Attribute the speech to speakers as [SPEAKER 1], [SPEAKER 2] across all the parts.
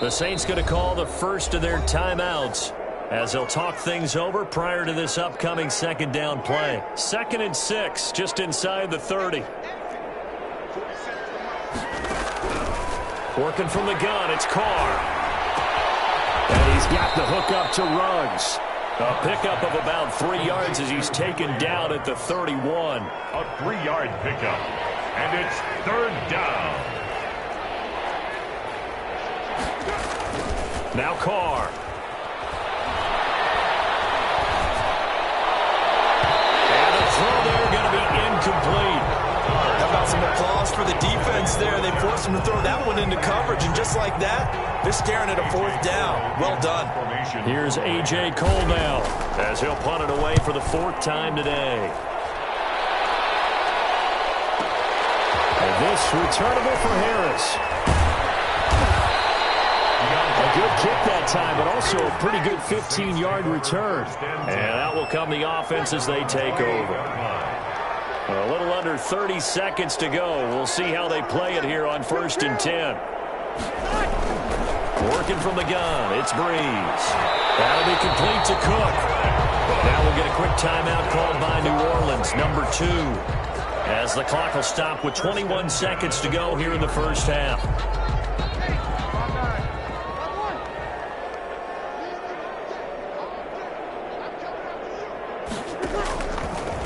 [SPEAKER 1] The Saints going to call the first of their timeouts as they'll talk things over prior to this upcoming second down play. 2nd and 6, just inside the 30. Working from the gun, it's Carr. And he's got the hook up to Ruggs. A pickup of about 3 yards as he's taken down at the 31.
[SPEAKER 2] A 3-yard pickup. And it's 3rd down.
[SPEAKER 1] Now Carr. And the throw there going to be incomplete.
[SPEAKER 3] How about some applause for the defense there? They forced him to throw that one into coverage, and just like that, they're staring at a 4th down. Well done.
[SPEAKER 1] Here's A.J. Cole now as he'll punt it away for the 4th time today. And this returnable for Harris. A good kick that time, but also a pretty good 15-yard return. And out will come the offense as they take over. A little under 30 seconds to go. We'll see how they play it here on 1st and 10. Working from the gun, it's Breeze. That'll be complete to Cook. Now we'll get a quick timeout called by New Orleans, number 2. As the clock will stop with 21 seconds to go here in the first half.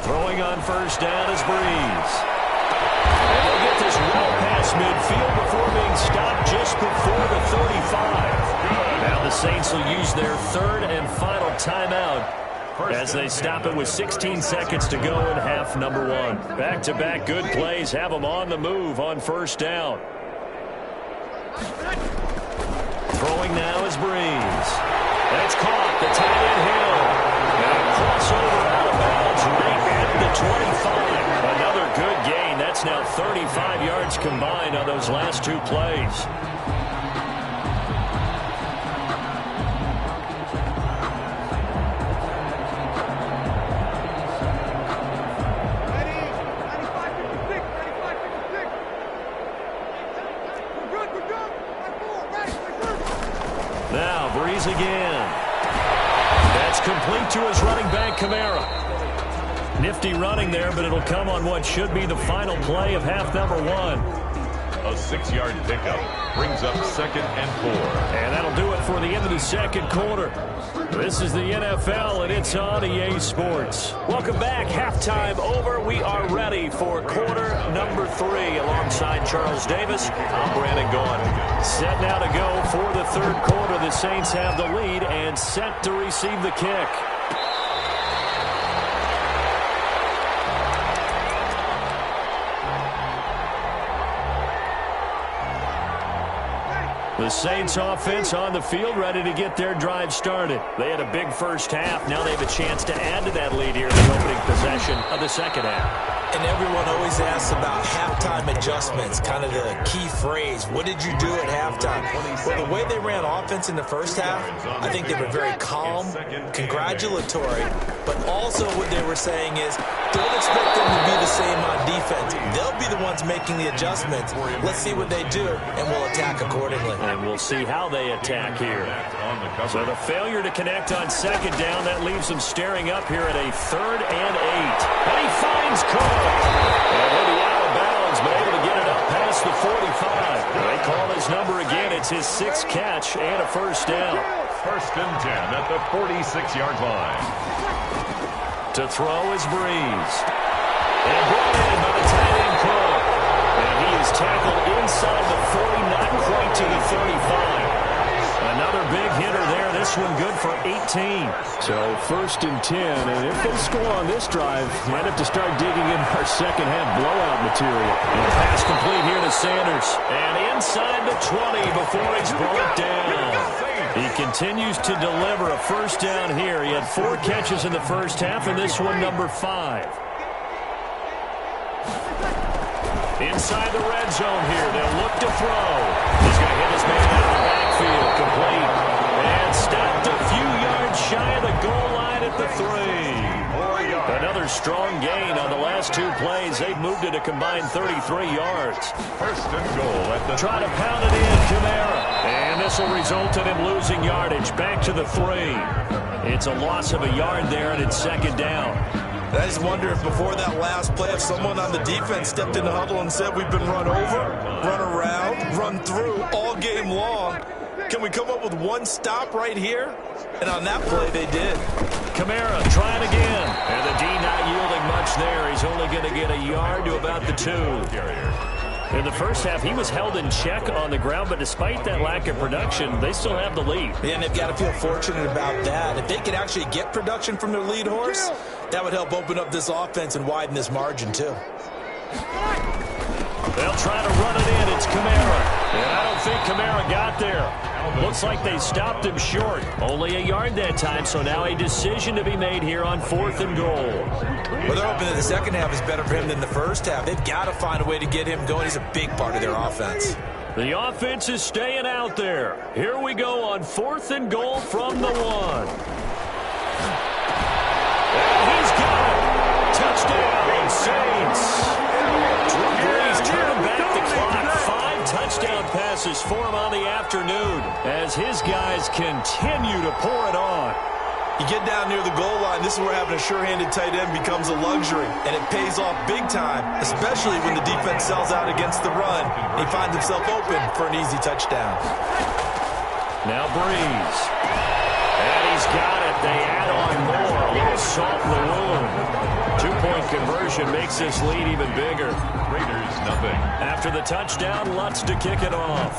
[SPEAKER 1] Throwing on 1st down is Breeze. And they'll get this well past midfield before being stopped just before the 35. Now the Saints will use their 3rd and final timeout as they stop it with 16 seconds to go in half number 1. Back-to-back good plays have them on the move on 1st down. Throwing now is Breeze. That's caught. The tight end Hill. And a crossover out of bounds right at the 25. Another good gain. That's now 35 yards combined on those last 2 plays. Now Breeze again. That's complete to his running back, Kamara. Nifty running there, but it'll come on what should be the final play of half number 1.
[SPEAKER 2] A 6-yard pickup brings up 2nd and 4.
[SPEAKER 1] And that'll do it for the end of the second quarter. This is the NFL, and it's on EA Sports. Welcome back. Halftime over. We are ready for quarter number 3. Alongside Charles Davis, I'm Brandon Gaughan. Set now to go for the 3rd quarter. The Saints have the lead and set to receive the kick. The Saints offense on the field, ready to get their drive started. They had a big first half. Now they have a chance to add to that lead here in the opening possession of the second half.
[SPEAKER 3] And everyone always asks about halftime adjustments, kind of the key phrase. What did you do at halftime? Well, the way they ran offense in the first half, I think they were very calm, congratulatory, but also what they were saying is, don't expect them to be the same on defense. They'll be the ones making the adjustments. Let's see what they do, and we'll attack accordingly.
[SPEAKER 1] And we'll see how they attack here. So the failure to connect on 2nd down, that leaves them staring up here at a 3rd and 8. And he finds Cook. And he'll be out of bounds, but able to get it up past the 45. They call his number again. It's his 6th catch and a 1st down.
[SPEAKER 2] 1st and 10 at the 46-yard line.
[SPEAKER 1] To throw is Breeze. And brought in by the tight end Cook. And he is tackled inside the 40, not quite to the 35. Another big hitter there. This one good for 18. So 1st and 10. And if they score on this drive, might have to start digging in our second half blowout material. And pass complete here to Sanders. And inside the 20 before he's brought down. He continues to deliver a 1st down here. He had 4 catches in the first half, and this one number 5. Inside the red zone here. They'll look to throw. He's going to hit his man out of the backfield. Complete. And stopped a few yards shy of the goal line at the 3. Another strong gain on the last last two plays, they've moved it a combined 33 yards.
[SPEAKER 2] First and goal at the
[SPEAKER 1] Try to pound it in, Kamara. And this will result in him losing yardage. Back to the 3. It's a loss of a yard there, and it's second down.
[SPEAKER 3] I just wonder if before that last play, if someone on the defense stepped in the huddle and said, we've been run over, run around, run through all game long. Can we come up with one stop right here? And on that play, they did.
[SPEAKER 1] Kamara trying again. And the D not yielding much there. He's only going to get a yard to about the 2. In the first half, he was held in check on the ground, but despite that lack of production, they still have the lead.
[SPEAKER 3] And they've got to feel fortunate about that. If they could actually get production from their lead horse, that would help open up this offense and widen this margin, too.
[SPEAKER 1] They'll try to run it in. It's Kamara. And I don't think Kamara got there. Looks like they stopped him short. Only a yard that time, so now a decision to be made here on 4th and goal.
[SPEAKER 3] Well, they're hoping that the second half is better for him than the first half. They've got to find a way to get him going. He's a big part of their offense.
[SPEAKER 1] The offense is staying out there. Here we go on 4th and goal from the 1. And he's got it. Touchdown, Saints. Drew Brees turning back the clock. 5 touchdown passes for him on the afternoon as his guys continue to pour it on.
[SPEAKER 3] You get down near the goal line, this is where having a sure-handed tight end becomes a luxury, and it pays off big time, especially when the defense sells out against the run. He finds himself open for an easy touchdown.
[SPEAKER 1] Now Brees. And he's got it. They add on more. A little salt in the wound. 2-point conversion makes this lead even bigger.
[SPEAKER 2] Raiders, nothing.
[SPEAKER 1] After the touchdown, Lutz to kick it off.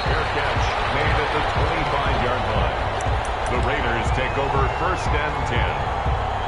[SPEAKER 2] Fair catch made at the 25-yard line. The Raiders take over 1st and 10.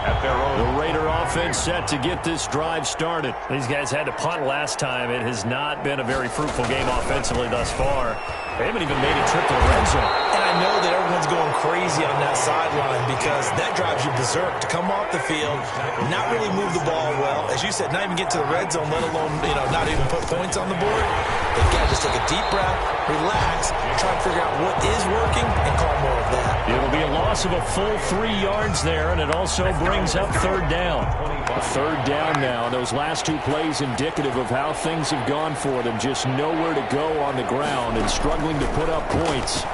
[SPEAKER 2] At their own.
[SPEAKER 1] The Raider offense set to get this drive started. These guys had to punt last time. It has not been a very fruitful game offensively thus far. They haven't even made a trip to the red zone.
[SPEAKER 3] And I know that everyone's going crazy on that sideline because that drives you berserk to come off the field, not really move the ball well. As you said, not even get to the red zone, let alone, not even put points on the board. They've got to just take a deep breath, relax, try to figure out what is working, and call more of that.
[SPEAKER 1] It'll be a loss of a full 3 yards there, and it also brings up 3rd down. A 3rd down now. Those last 2 plays indicative of how things have gone for them. Just nowhere to go on the ground and struggling to put up points.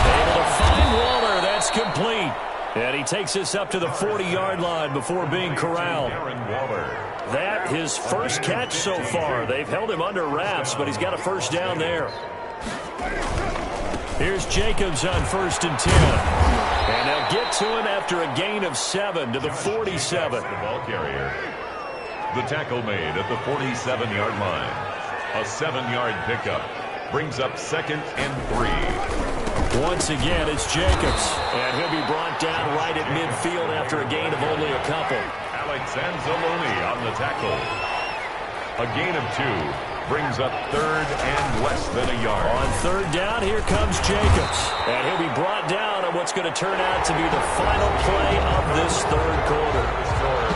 [SPEAKER 1] Able to find Waller. That's complete. And he takes us up to the 40-yard line before being corralled. That his first catch so far. They've held him under wraps, but he's got a 1st down there. Here's Jacobs on 1st and 10. And they'll get to him after a gain of 7 to the 47.
[SPEAKER 2] The ball carrier. The tackle made at the 47-yard line. A 7-yard pickup brings up 2nd and 3.
[SPEAKER 1] Once again, it's Jacobs. And he'll be brought down right at midfield after a gain of only a couple.
[SPEAKER 2] Alex Anzalone on the tackle. A gain of 2. Brings up 3rd and less than a yard.
[SPEAKER 1] On 3rd down, here comes Jacobs. And he'll be brought down on what's going to turn out to be the final play of this 3rd quarter.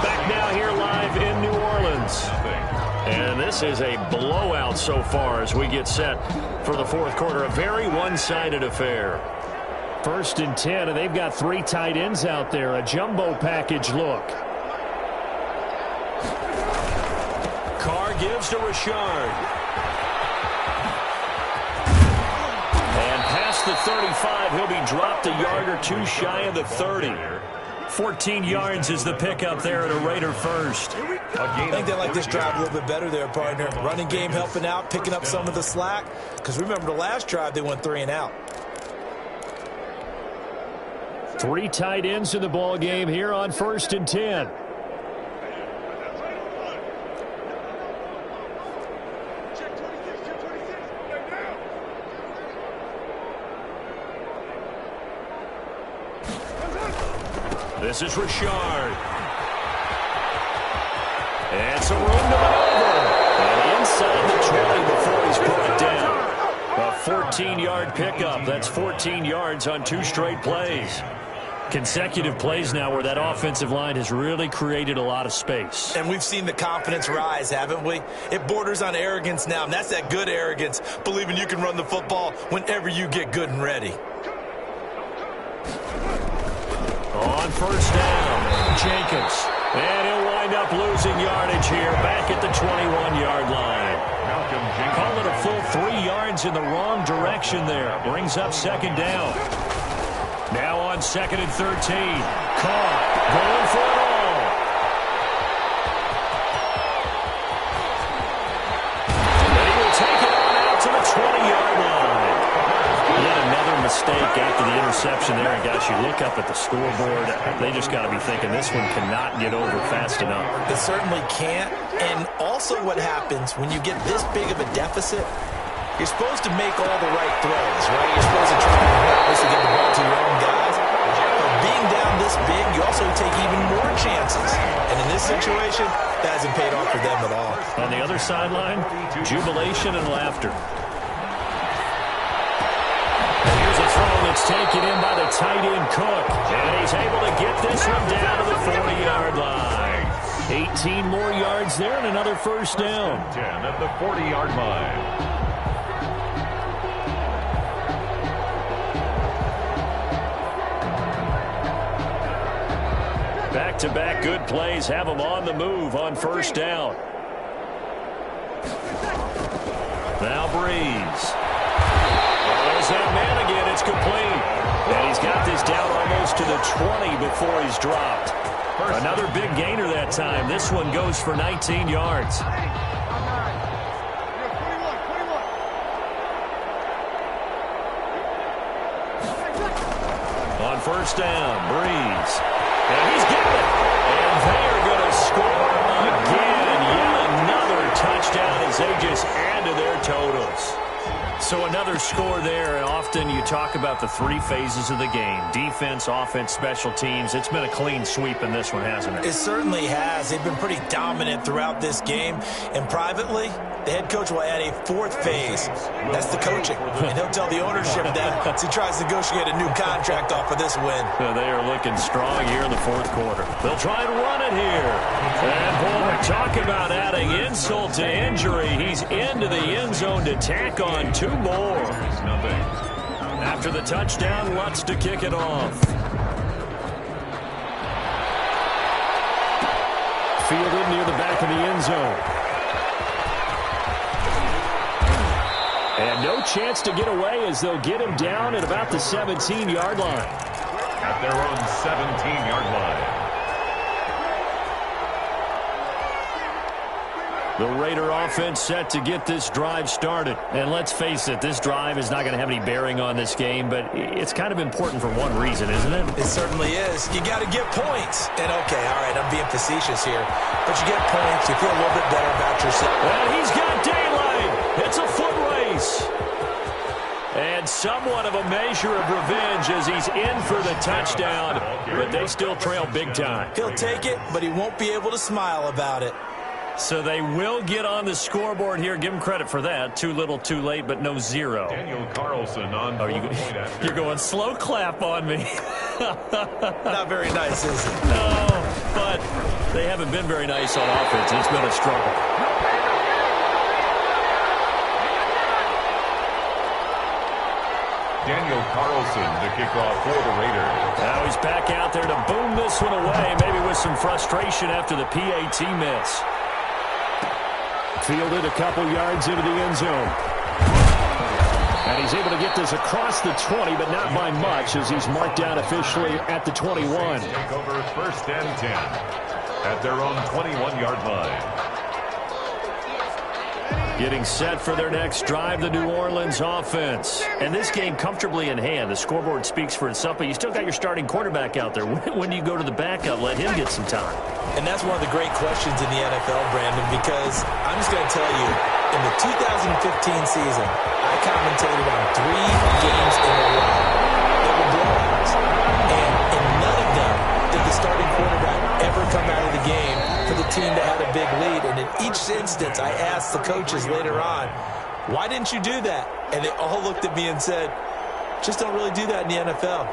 [SPEAKER 1] Back now here live in New Orleans. And this is a blowout so far as we get set for the 4th quarter. A very one-sided affair. 1st and 10, and they've got 3 tight ends out there. A jumbo package look. Carr gives to Richard. And past the 35, he'll be dropped a yard or 2 shy of the 30. 14 yards is the pickup there at a Raider 1st.
[SPEAKER 3] I think they like this drive a little bit better there, partner. Running game helping out, picking up some of the slack. Because remember, the last drive, they went 3 and out.
[SPEAKER 1] 3 tight ends in the ball game here on 1st and 10. This is Richard. And some room to maneuver. And inside the 20 before he's brought down. A 14-yard pickup. That's 14 yards on 2 straight plays. Consecutive plays now where that offensive line has really created a lot of space.
[SPEAKER 3] And we've seen the confidence rise, haven't we? It borders on arrogance now, and that's that good arrogance, believing you can run the football whenever you get good and ready.
[SPEAKER 1] On first down, Jacobs. And he'll wind up losing yardage here back at the 21-yard line. Call it a full 3 yards in the wrong direction there. Brings up second down. Now on 2nd and 13. Carr going for it all. And he will take it on out to the 20-yard line. Yet another mistake after the interception there. And guys, you look up at the scoreboard, they just got to be thinking this one cannot get over fast enough.
[SPEAKER 3] It certainly can't. And also what happens when you get this big of a deficit, you're supposed to make all the right throws, right? You're supposed to try to get the ball to your own guys. But being down this big, you also take even more chances. And in this situation, that hasn't paid off for them at all.
[SPEAKER 1] On the other sideline, jubilation and laughter. And here's a throw that's taken in by the tight end Cook. And he's able to get this one down to the 40-yard line. 18 more yards there and another first down.
[SPEAKER 2] 10 at the 40-yard line.
[SPEAKER 1] Back-to-back good plays have them on the move on first down. Now Breeze. There's that man again. It's complete. And he's got this down almost to the 20 before he's dropped. Another big gainer that time. This one goes for 19 yards. On first down, Breeze. And he's got it. And they are going to score again. Yet another touchdown as they just add to their totals. So another score there, and often you talk about the 3 phases of the game. Defense, offense, special teams. It's been a clean sweep in this one, hasn't it?
[SPEAKER 3] It certainly has. They've been pretty dominant throughout this game. And privately, the head coach will add a 4th phase. That's the coaching. And he'll tell the ownership that as he tries to negotiate a new contract off of this win.
[SPEAKER 1] They are looking strong here in the 4th quarter. They'll try and run it here. And boy, talk about adding insult to injury. He's into the end zone to tack on 2 more. After the touchdown, Lutz to kick it off. Fielded near the back of the end zone. And no chance to get away as they'll get him down at about the 17-yard line.
[SPEAKER 2] At their own 17-yard line.
[SPEAKER 1] The Raider offense set to get this drive started. And let's face it, this drive is not going to have any bearing on this game, but it's kind of important for one reason, isn't it?
[SPEAKER 3] It certainly is. You got to get points. And okay, all right, I'm being facetious here, but you get points, you feel a little bit better about yourself.
[SPEAKER 1] And he's got daylight. It's a foot race. And somewhat of a measure of revenge as he's in for the touchdown, but they still trail big time.
[SPEAKER 3] He'll take it, but he won't be able to smile about it.
[SPEAKER 1] So they will get on the scoreboard here. Give him credit for that. Too little, too late, but no 0.
[SPEAKER 2] Daniel Carlson on.
[SPEAKER 1] You're going slow clap on me.
[SPEAKER 3] Not very nice, is it?
[SPEAKER 1] No, but they haven't been very nice on offense. It's been a struggle.
[SPEAKER 2] Daniel Carlson to kick off for the Raiders.
[SPEAKER 1] Now he's back out there to boom this one away, maybe with some frustration after the PAT miss. Fielded a couple yards into the end zone. And he's able to get this across the 20, but not by much as he's marked down officially at the 21.
[SPEAKER 2] Take over first and 10 at their own 21-yard line.
[SPEAKER 1] Getting set for their next drive, the New Orleans offense. And this game comfortably in hand. The scoreboard speaks for itself, but you still got your starting quarterback out there. When do you go to the backup? Let him get some time.
[SPEAKER 3] And that's one of the great questions in the NFL, Brandon, because I'm just going to tell you, in the 2015 season, I commentated on 3 games in a row that were blowouts. And in none of them did the starting quarterback ever come out of the game for the team that had a big lead. And in each instance, I asked the coaches later on, why didn't you do that? And they all looked at me and said, just don't really do that in the NFL.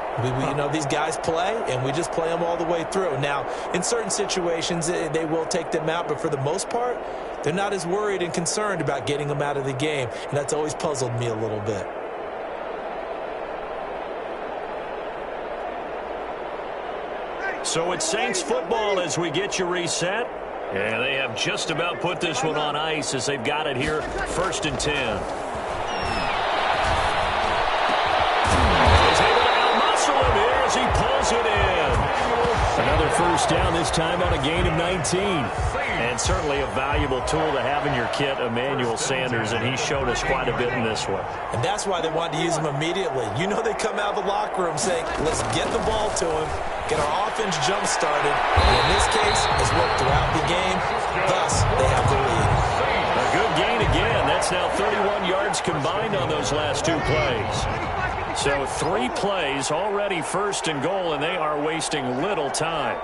[SPEAKER 3] You know, these guys play, and we just play them all the way through. Now, in certain situations, they will take them out, but for the most part, they're not as worried and concerned about getting them out of the game, and that's always puzzled me a little bit.
[SPEAKER 1] So it's Saints football as we get you reset. And they have just about put this one on ice as they've got it here, 1st and 10. He's able to outmuscle him here as he pulls it in. Another first down, this time on a gain of 19. And certainly a valuable tool to have in your kit, Emmanuel Sanders, and he showed us quite a bit in this one.
[SPEAKER 3] And that's why they wanted to use him immediately. You know they come out of the locker room saying, let's get the ball to him, get our offense jump-started. And in this case, it's worked throughout the game. Thus, they have the lead.
[SPEAKER 1] A good gain again. That's now 31 yards combined on those last 2 plays. So 3 plays, already 1st and goal, and they are wasting little time.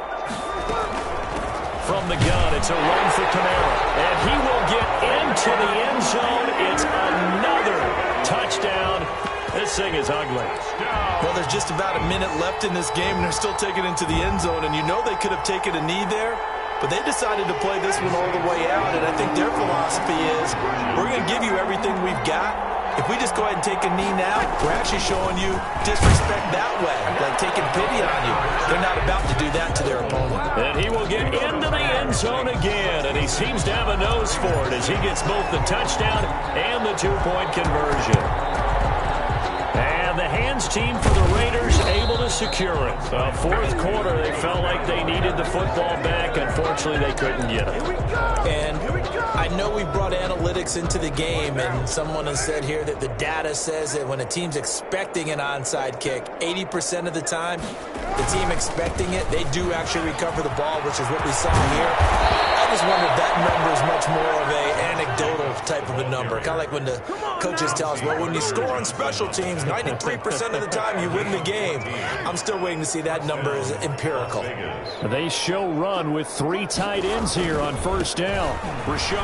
[SPEAKER 1] From the gun, it's a run for Kamara. And he will get into the end zone. It's another touchdown. This thing is ugly.
[SPEAKER 3] Well, there's just about a minute left in this game, and they're still taking it into the end zone. And you know they could have taken a knee there, but they decided to play this one all the way out. And I think their philosophy is, we're going to give you everything we've got. If we just go ahead and take a knee now, we're actually showing you disrespect that way, like taking pity on you. They're not about to do that to their opponent.
[SPEAKER 1] And he will get into the end zone again, and he seems to have a nose for it as he gets both the touchdown and the 2-point conversion. And the hands team for the Raiders able to secure it. 4th quarter, they felt like they needed the football back. Unfortunately, they couldn't get it.
[SPEAKER 3] And I know we brought analytics into the game, and someone has said here that the data says that when a team's expecting an onside kick, 80% of the time, the team expecting it, they do actually recover the ball, which is what we saw here. I just wonder if that number is much more of an anecdotal type of a number. Kind of like when the coaches tell us, well, when you score on special teams, 93% of the time you win the game. I'm still waiting to see that number is empirical.
[SPEAKER 1] They show run with 3 tight ends here on 1st down. Richard.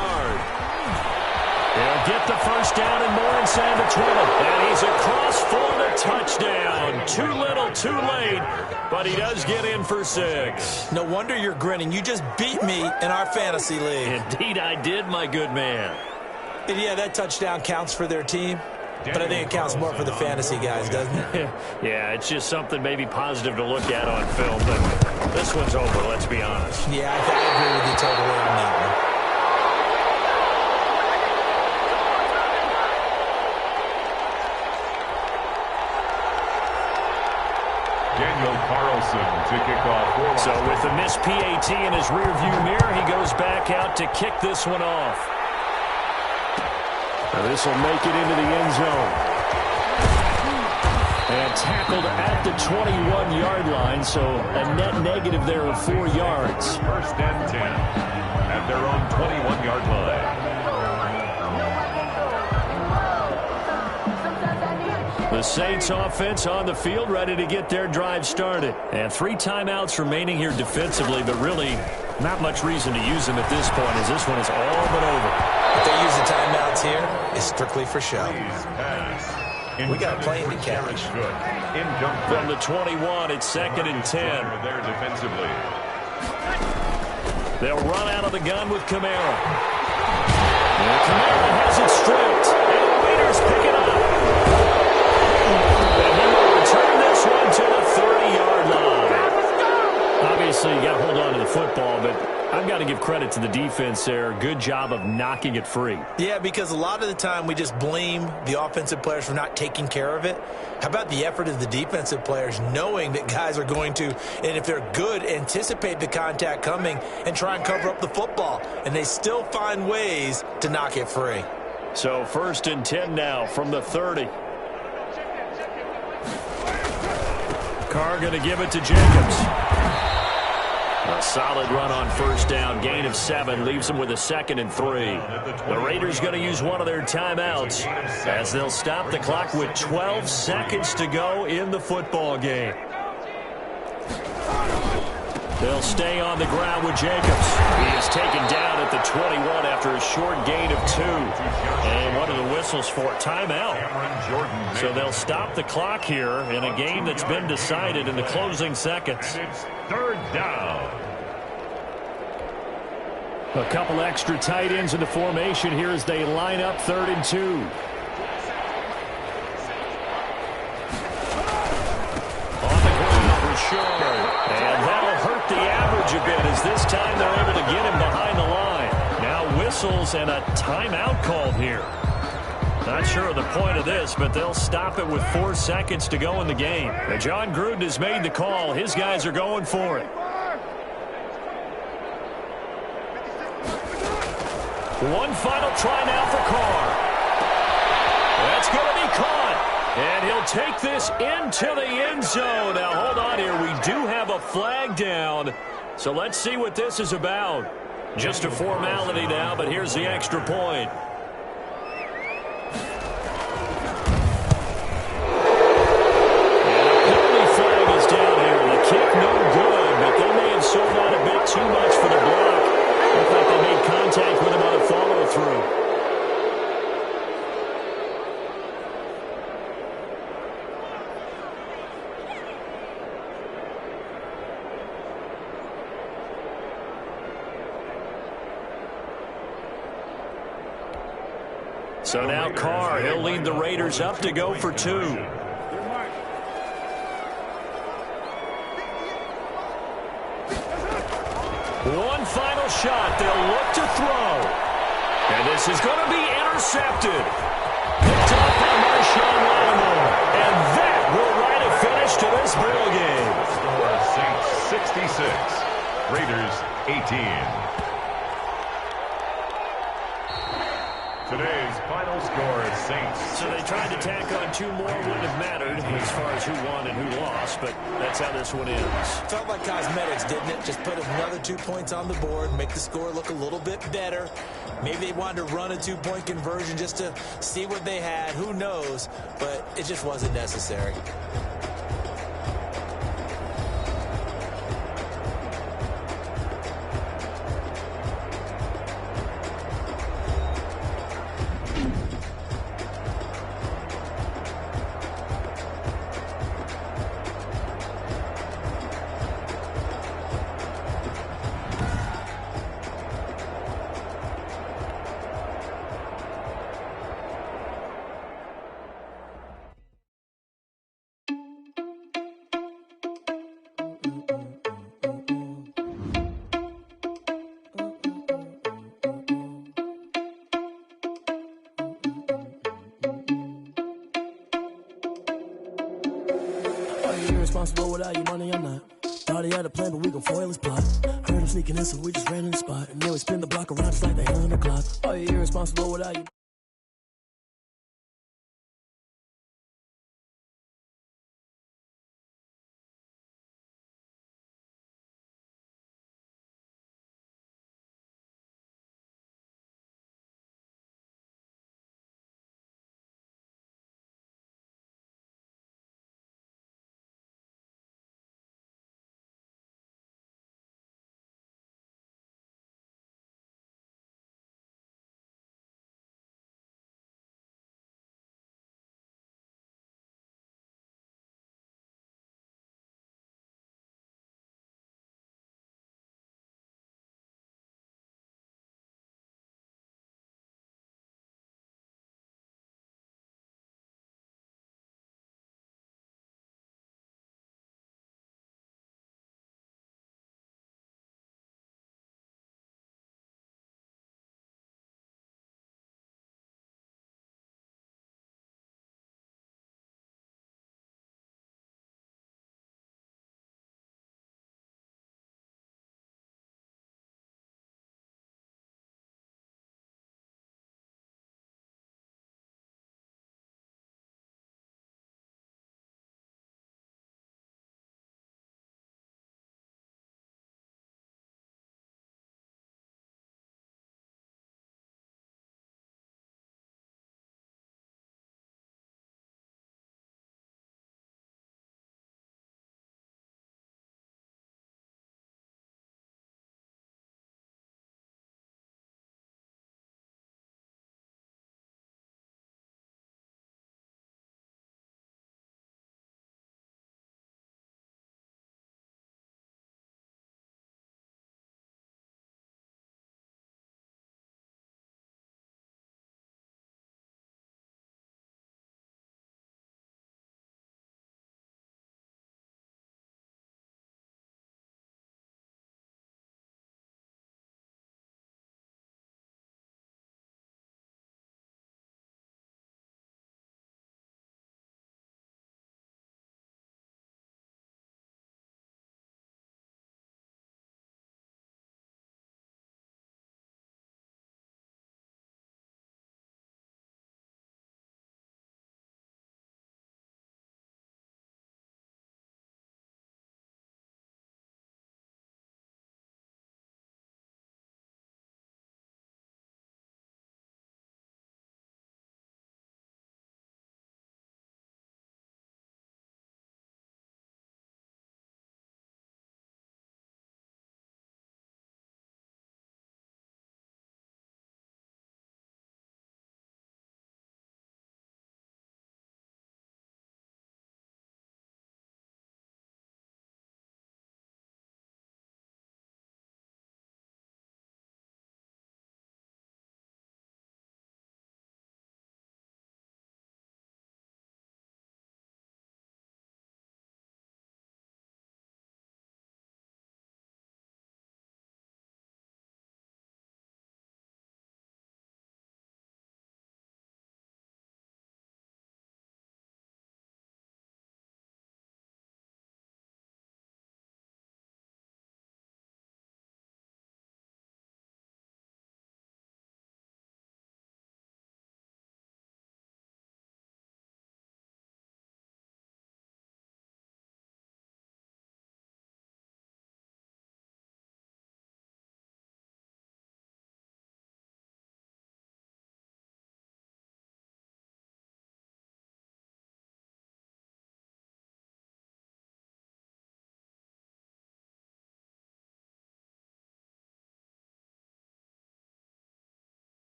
[SPEAKER 1] They'll get the 1st down and more inside the 20. And he's across for the touchdown. Too little, too late. But he does get in for 6.
[SPEAKER 3] No wonder you're grinning. You just beat me in our fantasy league.
[SPEAKER 1] Indeed I did, my good man.
[SPEAKER 3] And yeah, that touchdown counts for their team. But I think it counts more for the fantasy guys, doesn't it?
[SPEAKER 1] Yeah, it's just something maybe positive to look at on film. But this one's over, let's be honest.
[SPEAKER 3] Yeah, I agree with you totally on that one.
[SPEAKER 2] Daniel Carlson to kick off.
[SPEAKER 1] So with the missed PAT in his rearview mirror, he goes back out to kick this one off. Now this will make it into the end zone. And tackled at the 21-yard line, so a net negative there of 4 yards.
[SPEAKER 2] 1st and 10 at their own 21-yard line.
[SPEAKER 1] The Saints offense on the field, ready to get their drive started. And 3 timeouts remaining here defensively, but really not much reason to use them at this point as this one is all but over.
[SPEAKER 3] If they use the timeouts here, it's strictly for show. We got a plane to catch.
[SPEAKER 1] From the 21, it's 2nd and 10.
[SPEAKER 2] There defensively.
[SPEAKER 1] They'll run out of the gun with Kamara. And Kamara has it stripped. And the Raiders pick it up. And he will return this one to the 30-yard line. Obviously, you got to hold on to the football, but I've got to give credit to the defense there. Good job of knocking it free.
[SPEAKER 3] Yeah, because a lot of the time we just blame the offensive players for not taking care of it. How about the effort of the defensive players knowing that guys are going to, and if they're good, anticipate the contact coming and try and cover up the football. And they still find ways to knock it free.
[SPEAKER 1] So 1st and 10 now from the 30. Carr going to give it to Jacobs. A solid run on 1st down. Gain of 7 leaves him with a 2nd and 3. The Raiders going to use one of their timeouts as they'll stop the clock with 12 seconds to go in the football game. They'll stay on the ground with Jacobs. He is taken down at the 21 after a short gain of 2. And what are the whistles for? Timeout. So they'll stop the clock here in a game that's been decided in the closing seconds.
[SPEAKER 2] It's 3rd down.
[SPEAKER 1] A couple extra tight ends in the formation here as they line up 3rd and 2. On the ground, Richard. And that'll hurt edge a bit as this time they're able to get him behind the line. Now whistles and a timeout called here. Not sure of the point of this, but they'll stop it with 4 seconds to go in the game. And John Gruden has made the call. His guys are going for it. One final try now for Carr. That's going to be caught. And he'll take this into the end zone. Now, hold on here. We do have a flag down. So let's see what this is about. Just a formality now, but here's the extra point. Kick no good, but they may have sold out a bit too much for the block. Looked like they made contact with him on a follow-through. So now Carr, he'll lead the Raiders up to go for 2. One final shot. They'll look to throw. And this is going to be intercepted. Picked up by Marshawn Lattimore. And that will write a finish to this ball game.
[SPEAKER 2] Score Saints 66, Raiders 18. Today's final score is Saints.
[SPEAKER 1] So they tried to tack on 2 more. Wouldn't have mattered as far as who won and who lost, but that's how this one ends.
[SPEAKER 3] Felt like cosmetics, didn't it? Just put another 2 points on the board, make the score look a little bit better. Maybe they wanted to run a 2-point conversion just to see what they had. Who knows? But it just wasn't necessary.
[SPEAKER 4] Irresponsible without your money, I'm not. Thought he had a plan, but we gon' foil his plot. Heard him sneaking in, so we just ran in the spot. And then we spin the block around just like the hell on the clock. Are you irresponsible without you?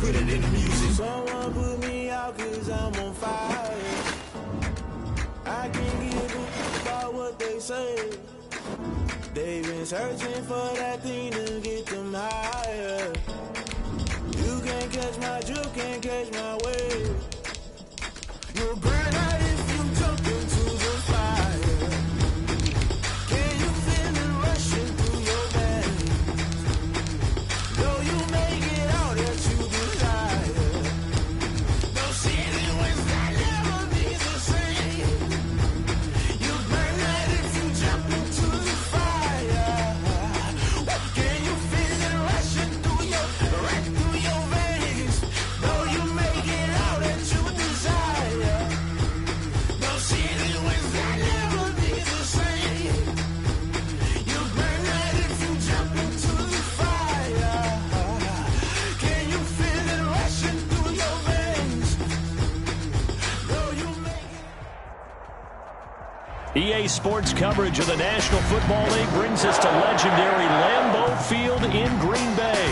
[SPEAKER 5] put it in the music. Someone put me out 'cause I'm on fire. I can't give a about what they say. They've been searching for that thing to get them higher. You can't catch my drift, can't catch my wave. You'll burn out if you jump into the fire. Can you feel it rushing through your veins? Though you make it out that you desire. No city was that never be the same. You burn out if you jump into the fire. Can you feel it rushing through your veins? Though you make it out that you desire. No city was that never be the same. You burn out if you jump into the fire. Can you feel it rushing through your veins? Though you make it.
[SPEAKER 1] EA Sports coverage of the National Football League brings us to legendary Lambeau Field in Green Bay.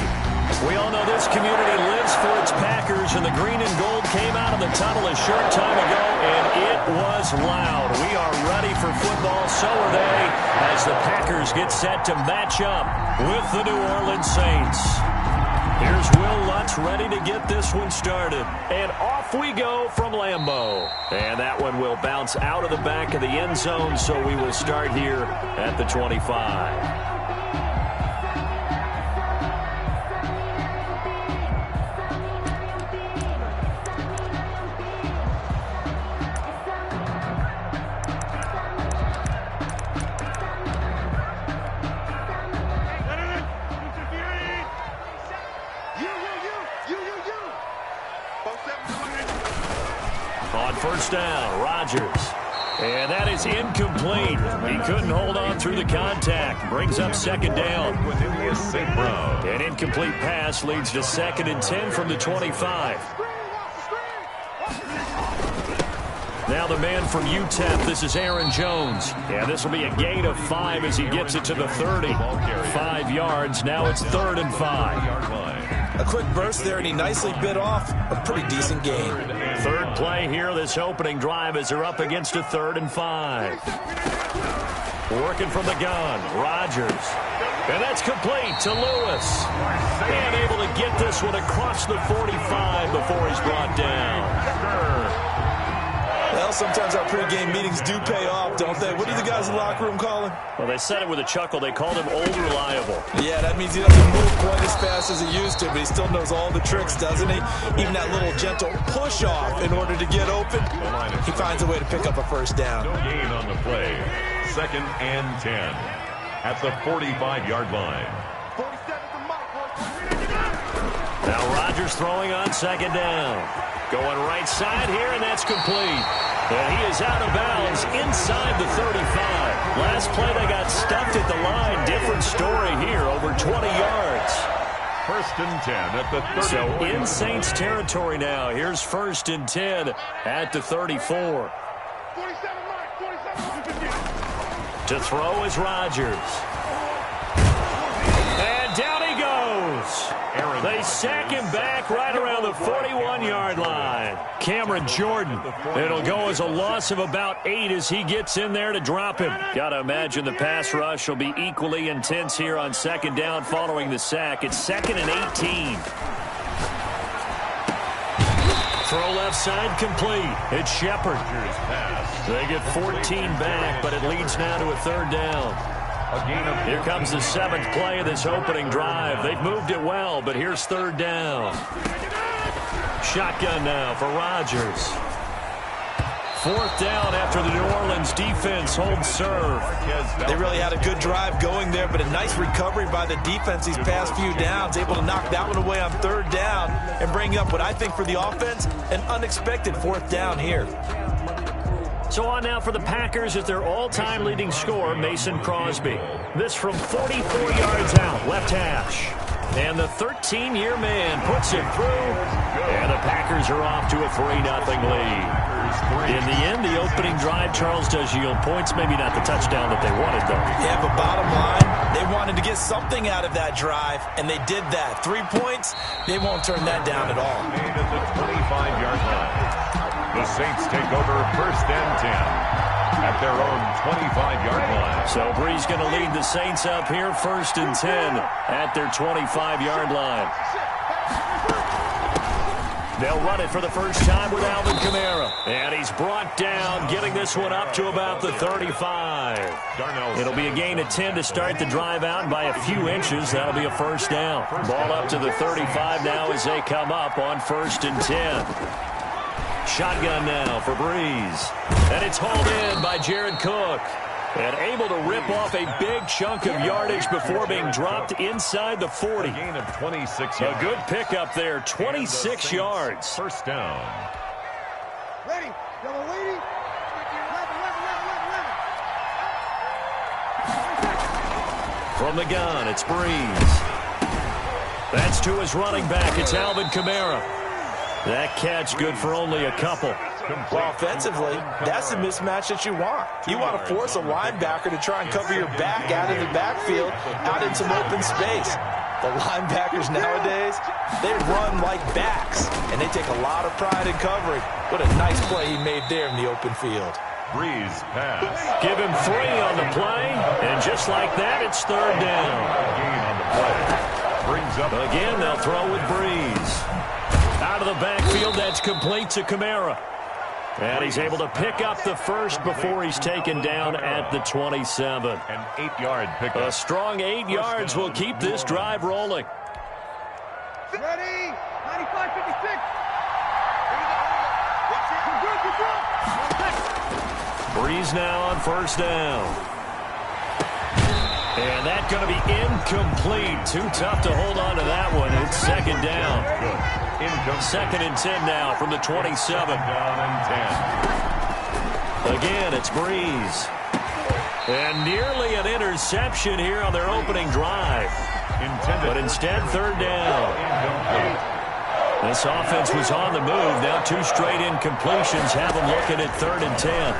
[SPEAKER 1] We all know this community lives for its Packers, and the green and gold came out of the tunnel a short time ago, and it was loud. We are ready for football, so are they, as the Packers get set to match up with the New Orleans Saints. Here's Will Lutz ready to get this one started. And off we go from Lambeau. And that one will bounce out of the back of the end zone, so we will start here at the 25. On first down, Rodgers. And that is incomplete. He couldn't hold on through the contact. Brings up second down. An incomplete pass leads to 2nd and 10 from the 25. Now the man from UTEP, this is Aaron Jones. Yeah, this will be a gain of 5 as he gets it to the 30. 5 yards, now it's 3rd and 5.
[SPEAKER 3] A quick burst there, and he nicely bit off a pretty decent gain.
[SPEAKER 1] Third play here, this opening drive as they're up against a 3rd and 5. Working from the gun, Rodgers. And that's complete to Lewis. And able to get this one across the 45 before he's brought down.
[SPEAKER 3] Well, sometimes our pregame meetings do pay off, don't they? What do the guys in the locker room call him?
[SPEAKER 1] Well, they said it with a chuckle. They called him Old Reliable.
[SPEAKER 3] Yeah, that means he doesn't move quite as fast as he used to, but he still knows all the tricks, doesn't he? Even that little gentle push-off in order to get open. He finds a way to pick up a first down.
[SPEAKER 2] No gain on the play. 2nd and 10 at the 45-yard line.
[SPEAKER 1] Now Rodgers throwing on 2nd down. Going right side here, and that's complete. And he is out of bounds inside the 35. Last play, they got stuffed at the line. Different story here, over 20 yards.
[SPEAKER 2] 1st and 10 at the 30.
[SPEAKER 1] So in Saints territory now. Here's 1st and 10 at the 34. To throw is Rodgers. And down he goes. They sack him back right around the 41-yard line. Cameron Jordan. It'll go as a loss of about 8 as he gets in there to drop him. Got to imagine the pass rush will be equally intense here on 2nd down following the sack. It's 2nd and 18. Throw left side complete. It's Shepard. They get 14 back, but it leads now to a 3rd down. Here comes the 7th play of this opening drive. They've moved it well, but here's 3rd down. Shotgun now for Rodgers. 4th down after the New Orleans defense holds serve.
[SPEAKER 3] They really had a good drive going there, but a nice recovery by the defense these past few downs. Able to knock that one away on 3rd down and bring up what I think for the offense, an unexpected 4th down here.
[SPEAKER 1] So on now for the Packers is their all-time leading scorer, Mason Crosby. This from 44 yards out, left hash. And the 13-year man puts it through. And the Packers are off to a 3-0 lead. In the end, the opening drive, Charles, does yield points. Maybe not the touchdown that they wanted, though.
[SPEAKER 3] Yeah, but bottom line, They wanted to get something out of that drive, and they did that. 3 points, they won't turn that down at all.
[SPEAKER 2] Made at the 25-yard line. The Saints take over 1st and 10 at their own 25-yard line.
[SPEAKER 1] So Brees going to lead the Saints up here, 1st and 10 at their 25-yard line. They'll run it for the first time with Alvin Kamara. And he's brought down, getting this one up to about the 35. It'll be a gain of 10 to start the drive out by a few inches. That'll be a first down. Ball up to the 35 now as they come up on 1st and 10. Shotgun now for Brees. And it's hauled in by Jared Cook. And able to rip off a big chunk of yardage before being dropped inside the 40.
[SPEAKER 2] A gain of 26 yards.
[SPEAKER 1] A good pickup there, 26 yards.
[SPEAKER 2] First down.
[SPEAKER 6] Ready. Double waiting.
[SPEAKER 1] From the gun, it's Brees. That's to his running back. It's Alvin Kamara. That catch good for only a couple.
[SPEAKER 3] Well, offensively, that's the mismatch that you want. You want to force a linebacker to try and cover your back out of the backfield, out in some open space. The linebackers nowadays, they run like backs, and they take a lot of pride in covering. What a nice play he made there in the open field.
[SPEAKER 2] Brees pass.
[SPEAKER 1] Give him 3 on the play, and just like that, it's 3rd down.
[SPEAKER 2] Gain on the play. Brings up
[SPEAKER 1] Again, they'll throw with Brees. Out of the backfield, that's complete to Kamara. And he's able to pick up the first before he's taken down at the 27.
[SPEAKER 2] an 8-yard pickup.
[SPEAKER 1] A strong 8 yards will keep this drive rolling.
[SPEAKER 6] Ready. 95-56.
[SPEAKER 1] Brees now on 1st down. And that's going to be incomplete. Too tough to hold on to that one. It's 2nd down.
[SPEAKER 2] Good. Incomplete.
[SPEAKER 1] 2nd and 10 now from the 27.
[SPEAKER 2] Down and 10.
[SPEAKER 1] Again, it's Brees. And nearly an interception here on their opening drive. But instead, 3rd down.
[SPEAKER 2] Incomplete.
[SPEAKER 1] This offense was on the move. Now 2 straight incompletions have them looking at 3rd and 10.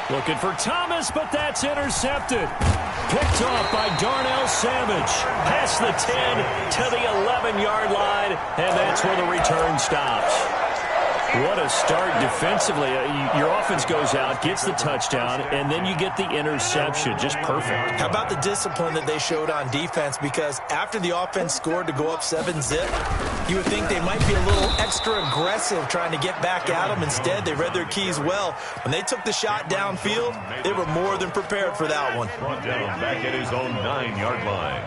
[SPEAKER 1] Looking for Thomas, but that's intercepted. Picked off by Darnell Savage. Past the 10 to the 11-yard line, and that's where the return stops. What a start defensively. Your offense goes out, gets the touchdown, and then you get the interception. Just perfect.
[SPEAKER 3] How about the discipline that they showed on defense? Because after the offense scored to go up 7-zip, you would think they might be a little extra aggressive trying to get back at them. Instead, they read their keys well. When they took the shot downfield, they were more than prepared for that one.
[SPEAKER 2] Brought down back at his own 9-yard line.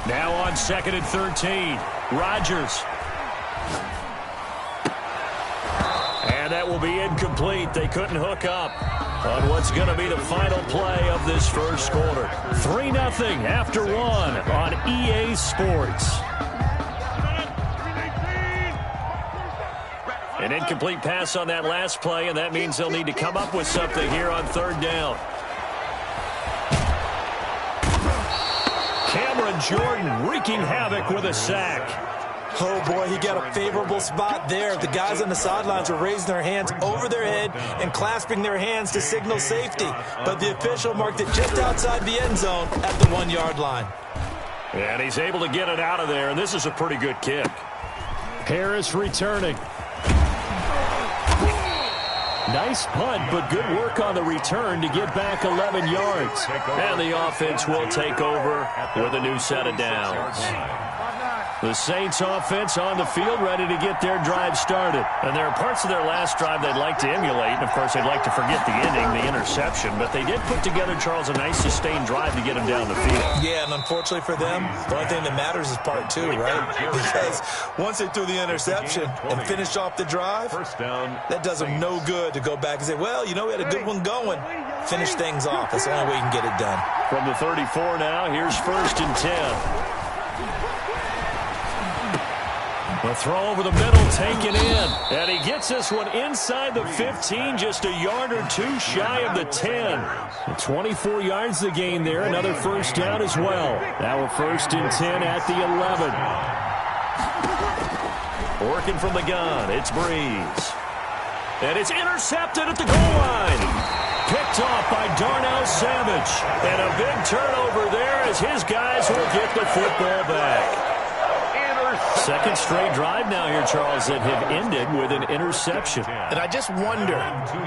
[SPEAKER 1] Now on 2nd and 13, Rodgers. And that will be incomplete. They couldn't hook up on what's going to be the final play of this first quarter. 3-0 after 1 on EA Sports. An incomplete pass on that last play, and that means they'll need to come up with something here on 3rd down. Cameron Jordan wreaking havoc with a sack.
[SPEAKER 3] Oh, boy, he got a favorable spot there. The guys on the sidelines were raising their hands over their head and clasping their hands to signal safety. But the official marked it just outside the end zone at the 1-yard line.
[SPEAKER 1] And he's able to get it out of there, and this is a pretty good kick. Harris returning. Nice punt, but good work on the return to get back 11 yards. And the offense will take over with a new set of downs. The Saints offense on the field ready to get their drive started. And there are parts of their last drive they'd like to emulate. And, of course, they'd like to forget the ending, the interception. But they did put together, Charles, a nice sustained drive to get them down the field.
[SPEAKER 3] Yeah, and unfortunately for them, the only thing that matters is part 2, right? Because once they threw the interception and finished off the drive,
[SPEAKER 2] First down.
[SPEAKER 3] that does them no good to go back and say, well, you know, we had a good one going. Finish things off. That's the only way you can get it done.
[SPEAKER 1] From the 34 now, here's 1st and 10. The throw over the middle, taken in. And he gets this one inside the 15, just a yard or 2 shy of the 10. 24 yards the gain there, another first down as well. Now a 1st and 10 at the 11. Working from the gun, it's Brees. And it's intercepted at the goal line. Picked off by Darnell Savage. And a big turnover there as his guys will get the football back. Second straight drive now here, Charles, that have ended with an interception.
[SPEAKER 3] And I just wonder,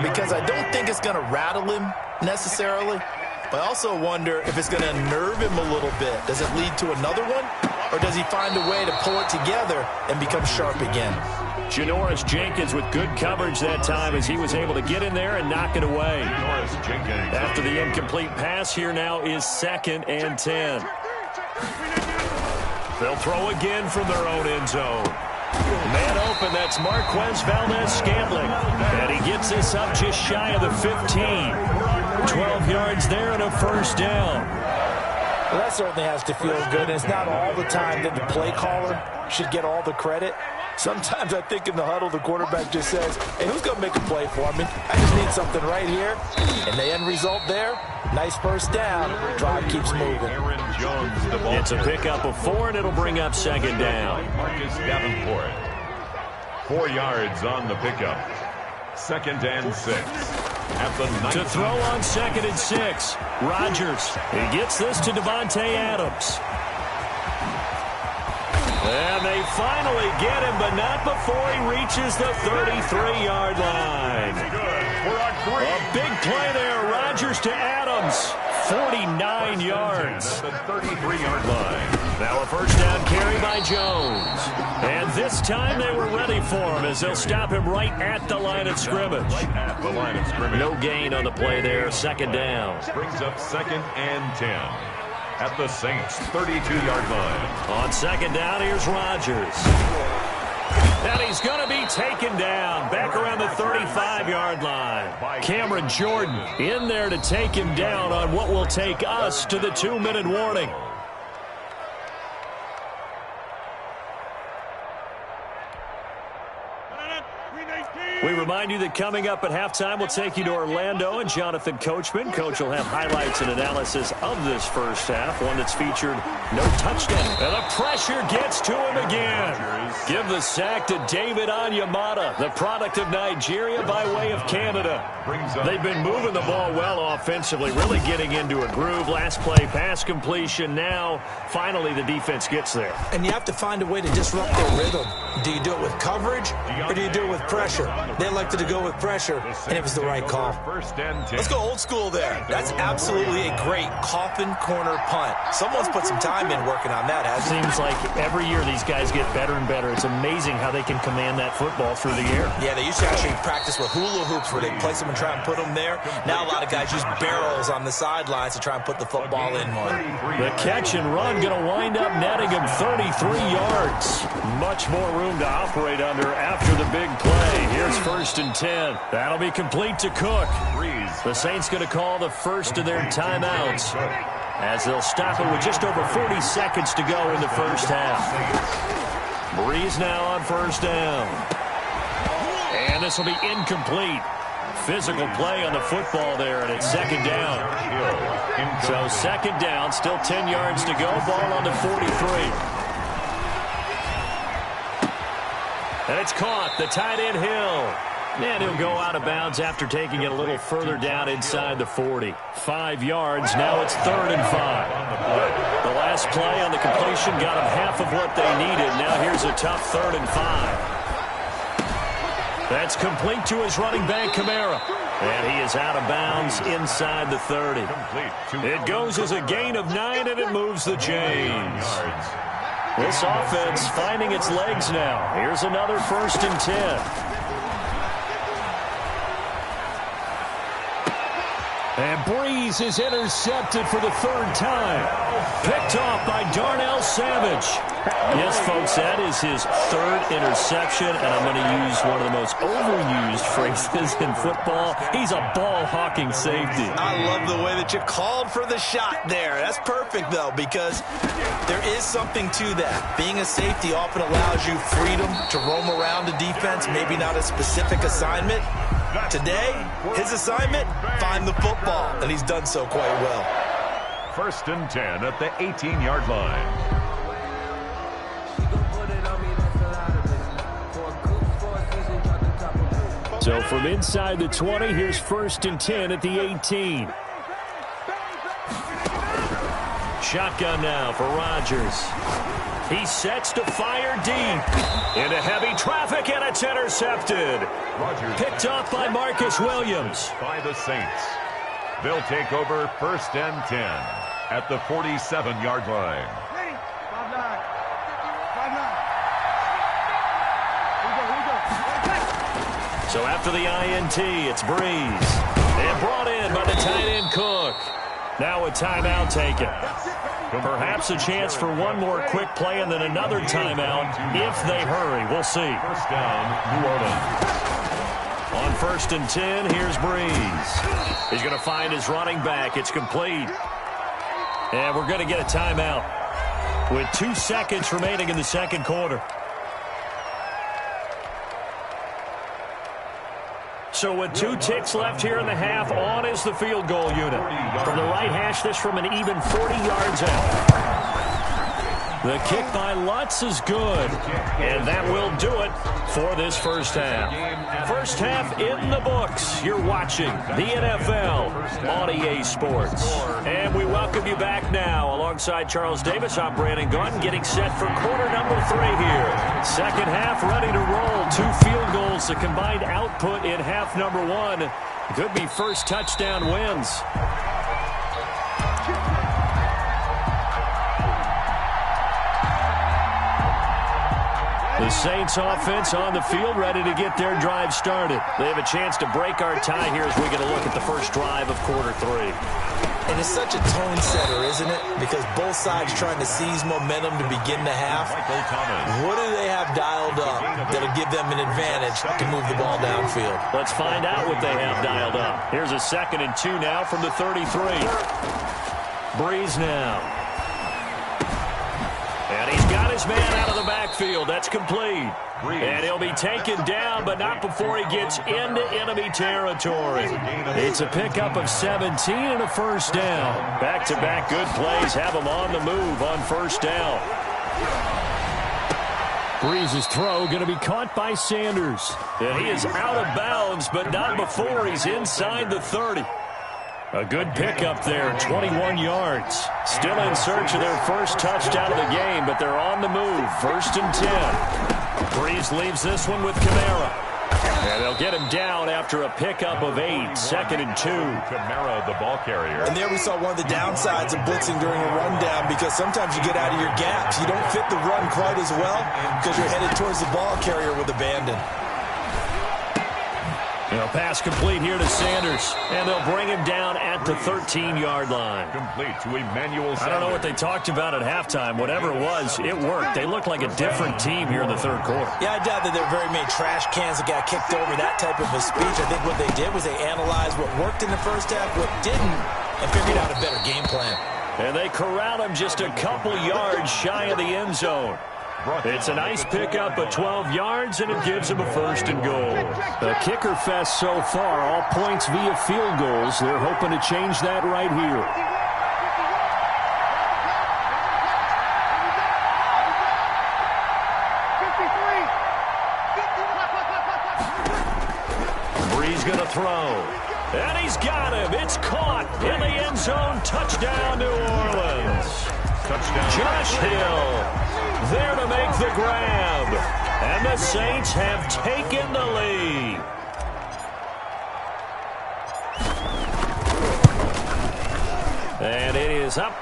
[SPEAKER 3] because I don't think it's going to rattle him necessarily, but I also wonder if it's going to nerve him a little bit. Does it lead to another one? Or does he find a way to pull it together and become sharp again?
[SPEAKER 1] Janoris Jenkins with good coverage that time as he was able to get in there and knock it away. After the incomplete pass, here now is 2nd and 10. They'll throw again from their own end zone. Man open, that's Marquez Valdez-Scantling. And he gets this up just shy of the 15. 12 yards there and a first down.
[SPEAKER 3] Well, that certainly has to feel good. And it's not all the time that the play caller should get all the credit. Sometimes I think in the huddle, the quarterback just says, hey, who's going to make a play for me? I just need something right here. And the end result there, nice first down. Drive keeps moving.
[SPEAKER 1] It's a pickup of 4, and it'll bring up 2nd down.
[SPEAKER 2] Marcus Davenport. 4 yards on the pickup. 2nd and 6. At the 19.
[SPEAKER 1] To throw on 2nd and 6. Rodgers. He gets this to Devontae Adams. And they finally get him, but not before he reaches the 33-yard line. A big play there. Rodgers to Adams. 49 yards.
[SPEAKER 2] At the 33-yard line.
[SPEAKER 1] Now a first down carry by Jones. And this time they were ready for him as they'll stop him right at the line of scrimmage.
[SPEAKER 2] At the line of scrimmage.
[SPEAKER 1] No gain on the play there. 2nd down.
[SPEAKER 2] Brings up 2nd and 10. At the Saints' 32-yard line.
[SPEAKER 1] On 2nd down, here's Rodgers. And he's going to be taken down back around the 35-yard line. Cameron Jordan in there to take him down on what will take us to the 2-minute warning. We remind you that coming up at halftime, we'll take you to Orlando and Jonathan Coachman. Coach will have highlights and analysis of this first half, one that's featured no touchdown. And the pressure gets to him again. Give the sack to David Onyemata, the product of Nigeria by way of Canada. They've been moving the ball well offensively, really getting into a groove. Last play, pass completion. Now, finally, the defense gets there.
[SPEAKER 3] And you have to find a way to disrupt their rhythm. Do you do it with coverage or do you do it with pressure? They elected to go with pressure, and it was the right call. Let's go old school there. That's absolutely a great coffin corner punt. Someone's put some time in working on that, hasn't it?
[SPEAKER 1] Seems like every year these guys get better and better. It's amazing how they can command that football through the air.
[SPEAKER 3] Yeah, they used to actually practice with hula hoops where they place them and try and put them there. Now a lot of guys use barrels on the sidelines to try and put the football in more.
[SPEAKER 1] The catch and run going to wind up netting him 33 yards. Much more room to operate under after the big play. Here's 1st and 10. That'll be complete to Cook. The Saints going to call the first of their timeouts as they'll stop it with just over 40 seconds to go in the first half. Breeze now on 1st down. And this will be incomplete. Physical play on the football there, and it's 2nd down. So 2nd down, still 10 yards to go. Ball on the 43. And it's caught, the tight end Hill. And he'll go out of bounds after taking it a little further down inside the 40. 5 yards, now it's 3rd and 5. The last play on the completion got them half of what they needed. Now here's a tough 3rd and 5. That's complete to his running back, Kamara. And he is out of bounds inside the 30. It goes as a gain of 9, and it moves the chains. This offense finding its legs now. Here's another 1st and 10. And Breeze is intercepted for the 3rd time. Picked off by Darnell Savage. Yes, folks, that is his 3rd interception, and I'm going to use one of the most overused phrases in football. He's a ball-hawking safety.
[SPEAKER 3] I love the way that you called for the shot there. That's perfect, though, because there is something to that. Being a safety often allows you freedom to roam around the defense, maybe not a specific assignment. Today, his assignment, find the football, and he's done so quite well.
[SPEAKER 2] 1st and 10 at the 18-yard line.
[SPEAKER 1] So from inside the 20, here's 1st and 10 at the 18. Shotgun now for Rodgers. He sets to fire deep. Into heavy traffic, and it's intercepted.
[SPEAKER 2] Rodgers
[SPEAKER 1] Picked off by Marcus Williams.
[SPEAKER 2] By the Saints. They'll take over 1st and 10 at the 47-yard line.
[SPEAKER 6] Ready? 5-9. 5-9.
[SPEAKER 1] So after the INT, it's Breeze. And brought in by the tight end Cook. Now a timeout taken. Perhaps a chance for one more quick play and then another timeout if they hurry. We'll see.
[SPEAKER 2] 1st down, New Orleans.
[SPEAKER 1] On 1st and 10, here's Breeze. He's going to find his running back. It's complete. And we're going to get a timeout with 2 seconds remaining in the second quarter. So with 2 ticks left here in the half, on is the field goal unit. From the right hash, this from an even 40 yards out. The kick by Lutz is good, and that will do it for this first half. First half in the books. You're watching the NFL on EA Sports. And we welcome you back now. Alongside Charles Davis, I'm Brandon Gunn, getting set for quarter number 3 here. Second half ready to roll. 2 field goals, the combined output in half number 1. Could be first touchdown wins. The Saints offense on the field, ready to get their drive started. They have a chance to break our tie here as we get a look at the first drive of quarter 3.
[SPEAKER 3] And it's such a tone setter, isn't it? Because both sides trying to seize momentum to begin the half. What do they have dialed up that'll give them an advantage to move the ball downfield?
[SPEAKER 1] Let's find out what they have dialed up. Here's a 2nd and 2 now from the 33. Breeze now. And he's got his man out of the backfield. That's complete. And he'll be taken down, but not before he gets into enemy territory. It's a pickup of 17 and a first down. Back-to-back good plays have him on the move on first down. Breeze's throw going to be caught by Sanders. And he is out of bounds, but not before he's inside the 30. A good pickup there, 21 yards. Still in search of their first touchdown of the game, but they're on the move. 1st and 10. Breeze leaves this one with Kamara. And they'll get him down after a pickup of 8. 2nd and 2.
[SPEAKER 2] Kamara, the ball carrier.
[SPEAKER 3] And there we saw one of the downsides of blitzing during a rundown, because sometimes you get out of your gaps. You don't fit the run quite as well because you're headed towards the ball carrier with abandon.
[SPEAKER 1] They'll pass complete here to Sanders, and they'll bring him down at the 13-yard line.
[SPEAKER 2] Complete to Emmanuel Sanders.
[SPEAKER 1] I don't know what they talked about at halftime. Whatever it was, it worked. They look like a different team here in the third quarter.
[SPEAKER 3] Yeah, I doubt that there were very many trash cans that got kicked over, that type of a speech. I think what they did was they analyzed what worked in the first half, what didn't, and figured out a better game plan.
[SPEAKER 1] And they corral him just a couple yards shy of the end zone. It's a nice pickup of 12 yards, and it gives them a 1st and goal. The kicker fest so far, all points via field goals. They're hoping to change that right here. Breeze going to throw. And he's got him. It's caught in the end zone. Touchdown, New Orleans.
[SPEAKER 2] Touchdown.
[SPEAKER 1] Josh Hill there to make the grab. And the Saints have taken the lead. And it is up.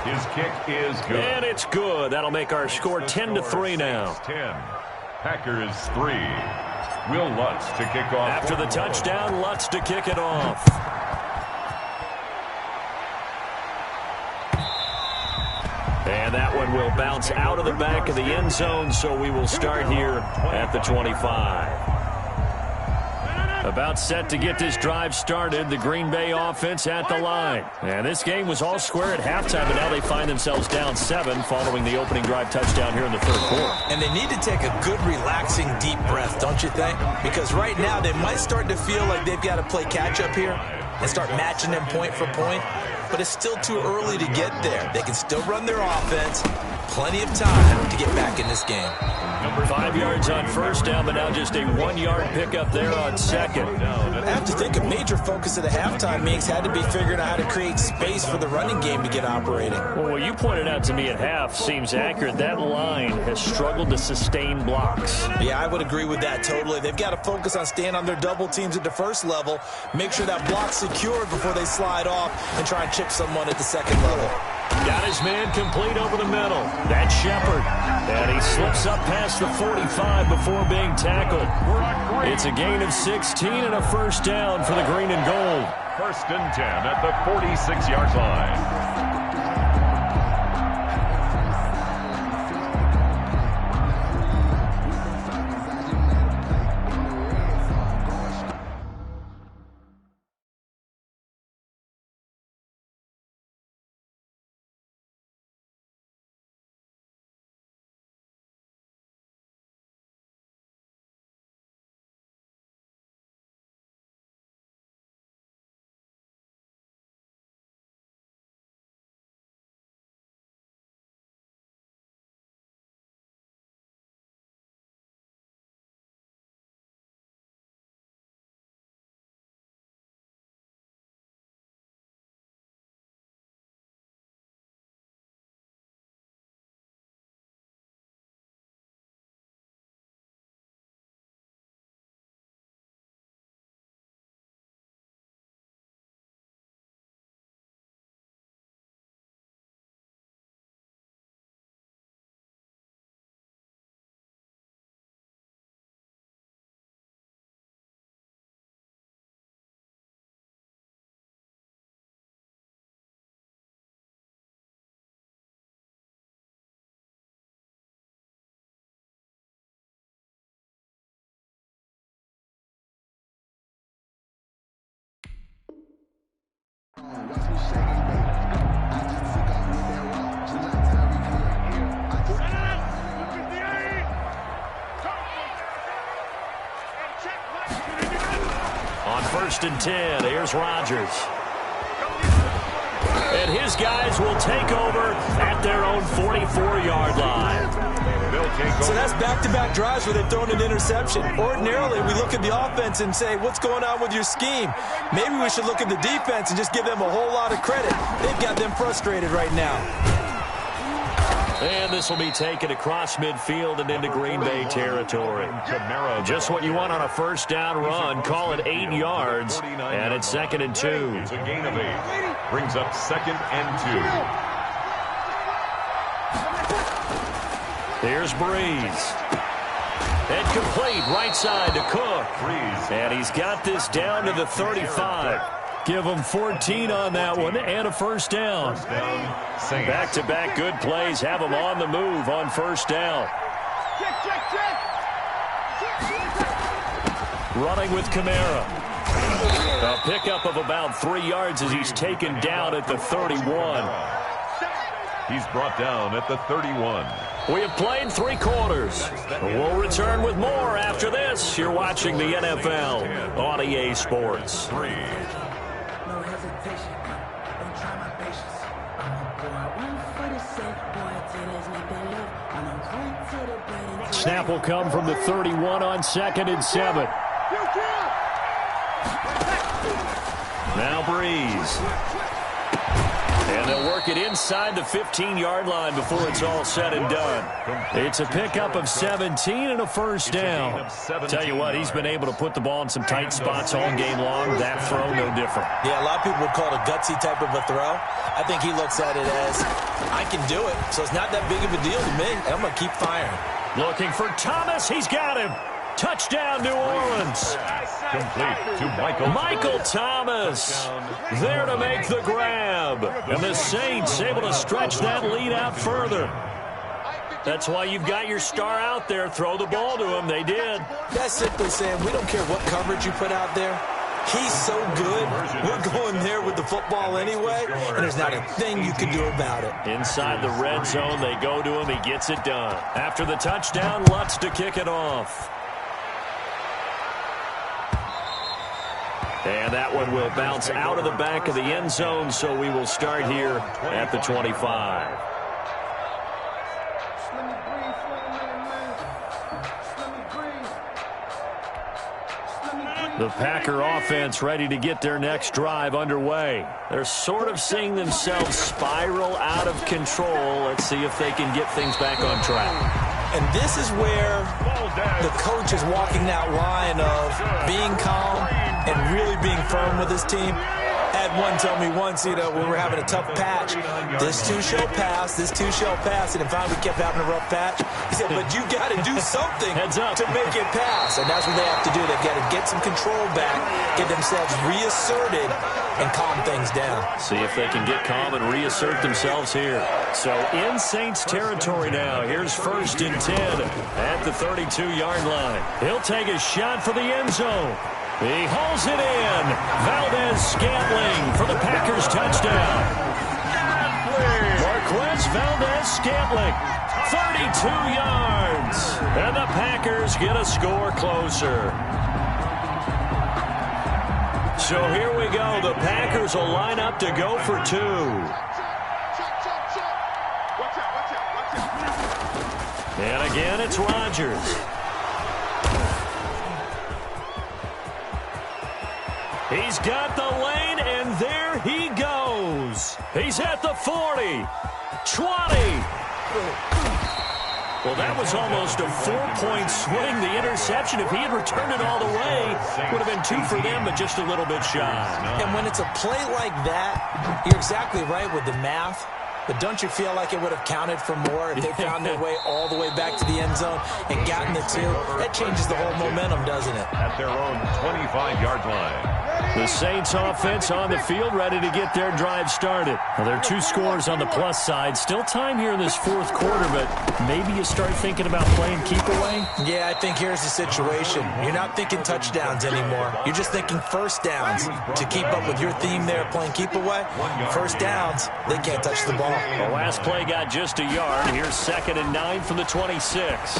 [SPEAKER 2] His kick is good.
[SPEAKER 1] And it's good. That'll make our score 10-3 now.
[SPEAKER 2] 10. Packers 3. Will Lutz to kick off.
[SPEAKER 1] After the touchdown, Lutz to kick it off. And that one will bounce out of the back of the end zone, so we will start here at the 25. About set to get this drive started, the Green Bay offense at the line. And this game was all square at halftime, but now they find themselves down 7 following the opening drive touchdown here in the third quarter.
[SPEAKER 3] And they need to take a good, relaxing, deep breath, don't you think? Because right now they might start to feel like they've got to play catch-up here and start matching them point for point. But it's still too early to get there. They can still run their offense, plenty of time to get back in this game.
[SPEAKER 1] 5 yards on first down, but now just a 1-yard pickup there on second.
[SPEAKER 3] I have to think a major focus of the halftime meetings had to be figuring out how to create space for the running game to get operating.
[SPEAKER 1] Well, what you pointed out to me at half seems accurate. That line has struggled to sustain blocks.
[SPEAKER 3] Yeah, I would agree with that totally. They've got to focus on staying on their double teams at the first level, make sure that block's secured before they slide off and try and chip someone at the second level.
[SPEAKER 1] Got his man complete over the middle. That's Shepard. And he slips up past the 45 before being tackled. It's a gain of 16 and a first down for the green and gold.
[SPEAKER 2] 1st and 10 at the 46-yard line.
[SPEAKER 1] On 1st and 10, here's Rodgers. And his guys will take over at their own 44-yard line.
[SPEAKER 3] So that's back-to-back drives where they've thrown an interception. Ordinarily, we look at the offense and say, what's going on with your scheme? Maybe we should look at the defense and just give them a whole lot of credit. They've got them frustrated right now.
[SPEAKER 1] And this will be taken across midfield and into Green Bay territory. Just what you want on a first down run. Call it 8 yards, and it's 2nd and 2.
[SPEAKER 2] It's a gain of 8. Brings up 2nd and 2.
[SPEAKER 1] Here's Breeze. And complete right side to Cook. And he's got this down to the 35. Give him 14 on that one and a first down. Back-to-back good plays have him on the move on first down. Running with Kamara. A pickup of about 3 yards as he's taken down at the 31.
[SPEAKER 2] He's brought down at the 31.
[SPEAKER 1] We have played 3 quarters. We'll return with more after this. You're watching the NFL on EA Sports. Snap will come from the 31 on 2nd and 7. Now Breeze. And they'll work it inside the 15-yard line before it's all said and done. It's a pickup of 17 and a first down. Tell you what, he's been able to put the ball in some tight spots all game long. That throw, no different.
[SPEAKER 3] Yeah, a lot of people would call it a gutsy type of a throw. I think he looks at it as, I can do it, so it's not that big of a deal to me. I'm going to keep firing.
[SPEAKER 1] Looking for Thomas. He's got him. Touchdown, New Orleans.
[SPEAKER 2] Complete to
[SPEAKER 1] Michael Thomas there to make the grab. And the Saints able to stretch that lead out further. That's why you've got your star out there. Throw the ball to him. They did.
[SPEAKER 3] That's simply saying we don't care what coverage you put out there. He's so good. We're going there with the football anyway, and there's not a thing you can do about it.
[SPEAKER 1] Inside the red zone, they go to him. He gets it done. After the touchdown, Lutz to kick it off. And that one will bounce out of the back of the end zone, so we will start here at the 25. The Packer offense ready to get their next drive underway. They're sort of seeing themselves spiral out of control. Let's see if they can get things back on track.
[SPEAKER 3] And this is where the coach is walking that line of being calm and really being firm with his team. I had one tell me once, when we were having a tough patch, this too shall pass, this too shall pass. And finally we kept having a rough patch. He said, but you got to do something to make it pass. And that's what they have to do. They've got to get some control back, get themselves reasserted, and calm things down.
[SPEAKER 1] See if they can get calm and reassert themselves here. So in Saints territory now. Here's 1st and 10 at the 32-yard line. He'll take a shot for the end zone. He hauls it in. Valdez-Scantling for the Packers touchdown. Marquez Valdez-Scantling, 32 yards. And the Packers get a score closer. So here we go. The Packers will line up to go for 2. And again, it's Rodgers. He's got the lane, and there he goes. He's at the 40, 20. Well, that was almost a 4-point swing. The interception, if he had returned it all the way, would have been 2 for them, but just a little bit shy.
[SPEAKER 3] And when it's a play like that, you're exactly right with the math. But don't you feel like it would have counted for more if they found their way all the way back to the end zone and gotten the 2? That changes the whole momentum, doesn't it?
[SPEAKER 2] At their own 25-yard line.
[SPEAKER 1] The Saints offense on the field, ready to get their drive started. Well, there are 2 scores on the plus side. Still time here in this 4th quarter, but maybe you start thinking about playing keep away?
[SPEAKER 3] Yeah, I think here's the situation. You're not thinking touchdowns anymore. You're just thinking first downs. To keep up with your theme there, playing keep away, first downs, they can't touch the ball.
[SPEAKER 1] The last play got just a yard. Here's 2nd and 9 from the 26.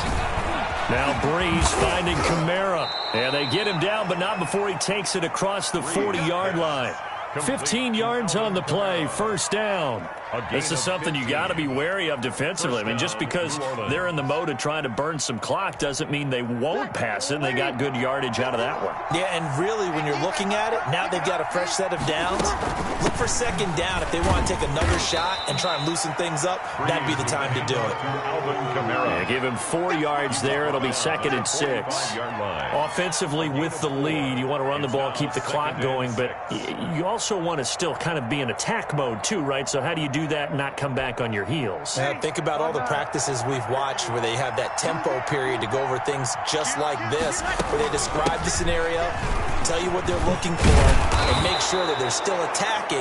[SPEAKER 1] Now Breeze finding Kamara. And they get him down, but not before he takes it across the 40-yard line. 15 yards on the play, first down. This is something you got to be wary of defensively. I mean, just because they're in the mode of trying to burn some clock doesn't mean they won't pass it, and they got good yardage out of that one.
[SPEAKER 3] Yeah, and really, when you're looking at it, now they've got a fresh set of downs. Look for 2nd down. If they want to take another shot and try and loosen things up, that'd be the time to do it.
[SPEAKER 1] Yeah, give him 4 yards there. It'll be 2nd and 6. Offensively, with the lead, you want to run the ball, keep the clock going, but you also want to still kind of be in attack mode too, right? So how do you do that and not come back on your heels?
[SPEAKER 3] Think about all the practices we've watched where they have that tempo period to go over things just like this, where they describe the scenario, tell you what they're looking for, and make sure that they're still attacking,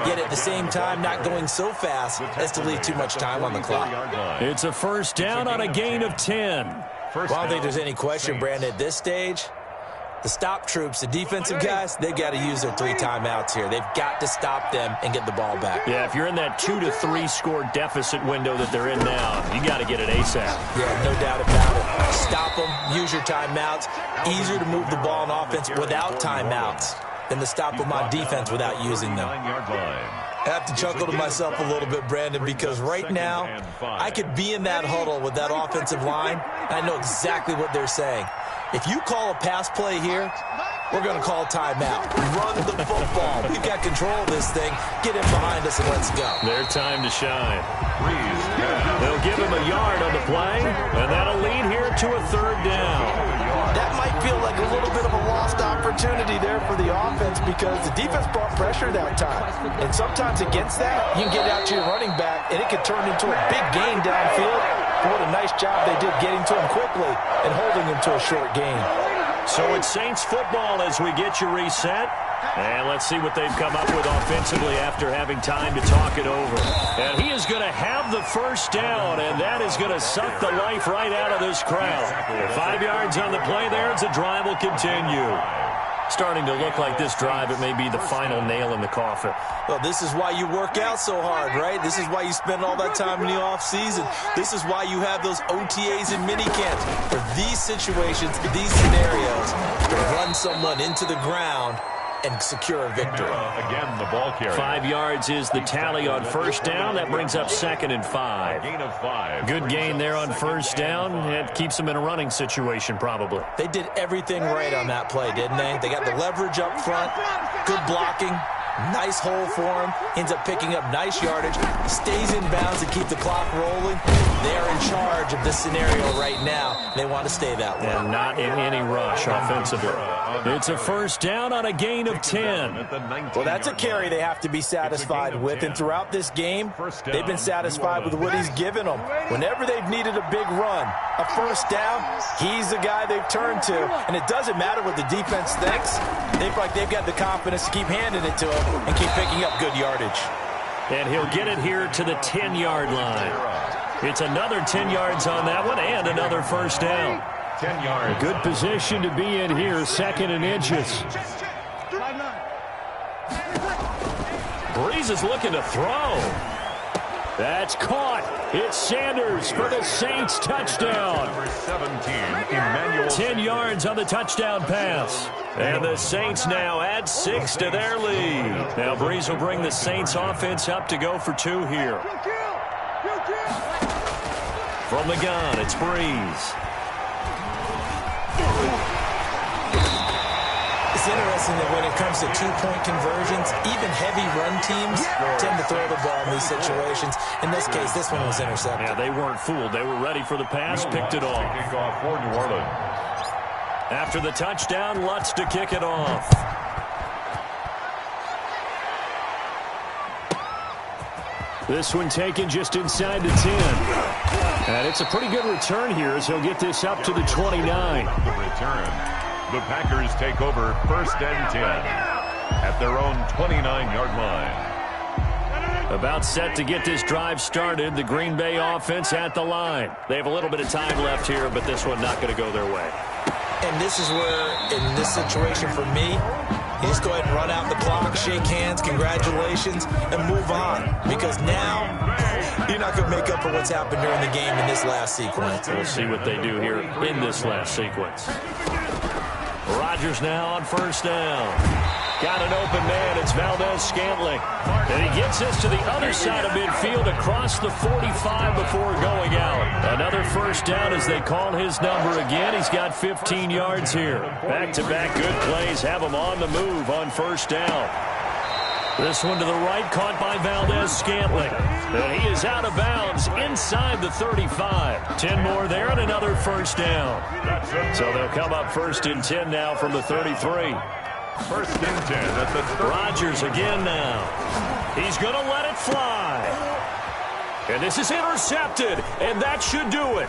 [SPEAKER 3] yet at the same time not going so fast as to leave too much time on the clock.
[SPEAKER 1] It's a first down on a gain of 10.
[SPEAKER 3] Well, I don't think there's any question, Brandon, at this stage, the stop troops, the defensive guys, they've got to use their 3 timeouts here. They've got to stop them and get the ball back.
[SPEAKER 1] Yeah, if you're in that 2 to 3 score deficit window that they're in now, you got to get it ASAP.
[SPEAKER 3] Yeah, no doubt about it. Stop them, use your timeouts. Easier to move the ball in offense without timeouts than to stop them on defense without using them. I have to chuckle to myself a little bit, Brandon, because right now I could be in that huddle with that offensive line, and I know exactly what they're saying. If you call a pass play here, we're going to call timeout. Run the football. We've got control of this thing. Get in behind us and let's go.
[SPEAKER 1] Their time to shine. They'll give him a yard on the play, and that'll lead here to a 3rd down.
[SPEAKER 7] That might feel like a little bit of a lost opportunity there for the offense because the defense brought pressure that time. And sometimes against that, you can get out to your running back, and it could turn into a big gain downfield. But what a nice job they did getting to him quickly and holding him to a short gain.
[SPEAKER 1] So it's Saints football as we get you reset. And let's see what they've come up with offensively after having time to talk it over. And he is going to have the first down, and that is going to suck the life right out of this crowd. 5 yards on the play there as the drive will continue. Starting to look like this drive, it may be the final nail in the coffin.
[SPEAKER 3] Well, this is why you work out so hard, right? This is why you spend all that time in the offseason. This is why you have those OTAs and minicamps. For these situations, for these scenarios, to run someone into the ground and secure a victory.
[SPEAKER 2] Again, the ball carrier.
[SPEAKER 1] 5 yards is the tally on first down. That brings up 2nd and 5.
[SPEAKER 2] Gain of 5.
[SPEAKER 1] Good gain there on first down. It keeps them in a running situation probably.
[SPEAKER 3] They did everything right on that play, didn't they? They got the leverage up front, good blocking, nice hole for him, ends up picking up nice yardage, stays in bounds to keep the clock rolling. They're in charge of this scenario right now. They want to stay that way.
[SPEAKER 1] And not in any rush offensively. It's a first down on a gain of 10.
[SPEAKER 3] Well, that's a carry they have to be satisfied with, and throughout this game, they've been satisfied with what he's given them. Whenever they've needed a big run, a first down, he's the guy they've turned to, and it doesn't matter what the defense thinks. They feel like they've got the confidence to keep handing it to him and keep picking up good yardage.
[SPEAKER 1] And he'll get it here to the 10-yard line. It's another 10 yards on that one and another first down.
[SPEAKER 2] 10 yards.
[SPEAKER 1] Good position to be in here, 2nd and inches. Breeze is looking to throw. That's caught. It's Sanders for the Saints touchdown.
[SPEAKER 2] Number 17, Emmanuel.
[SPEAKER 1] 10 yards on the touchdown pass. And the Saints now add 6 to their lead. Now Breeze will bring the Saints offense up to go for 2 here. From the gun, it's Breeze.
[SPEAKER 3] It's interesting that when it comes to two-point conversions, even heavy run teams tend to throw the ball in these situations. In this case, this one was intercepted.
[SPEAKER 1] Yeah, they weren't fooled. They were ready for the pass, picked it off.
[SPEAKER 2] Kickoff for New Orleans.
[SPEAKER 1] After the touchdown, Lutz to kick it off. This one taken just inside the 10. And it's a pretty good return here as he'll get this up to the 29.
[SPEAKER 2] The return. The Packers take over 1st and 10 at their own 29-yard line.
[SPEAKER 1] About set to get this drive started. The Green Bay offense at the line. They have a little bit of time left here, but this one not going to go their way.
[SPEAKER 3] And this is where, in this situation for me, you just go ahead and run out the clock, shake hands, congratulations, and move on. Because now, you're not going to make up for what's happened during the game in this last sequence.
[SPEAKER 1] We'll see what they do here in this last sequence. Rodgers now on first down. Got an open man. It's Valdez-Scantling. And he gets this to the other side of midfield across the 45 before going out. Another first down as they call his number again. He's got 15 yards here. Back-to-back good plays have him on the move on first down. This one to the right, caught by Valdez-Scantling. And he is out of bounds inside the 35. 10 more there and another first down. So they'll come up 1st and 10 now from the 33.
[SPEAKER 2] 1st and 10 at the 30.
[SPEAKER 1] Rodgers again now. He's going to let it fly. And this is intercepted, and that should do it.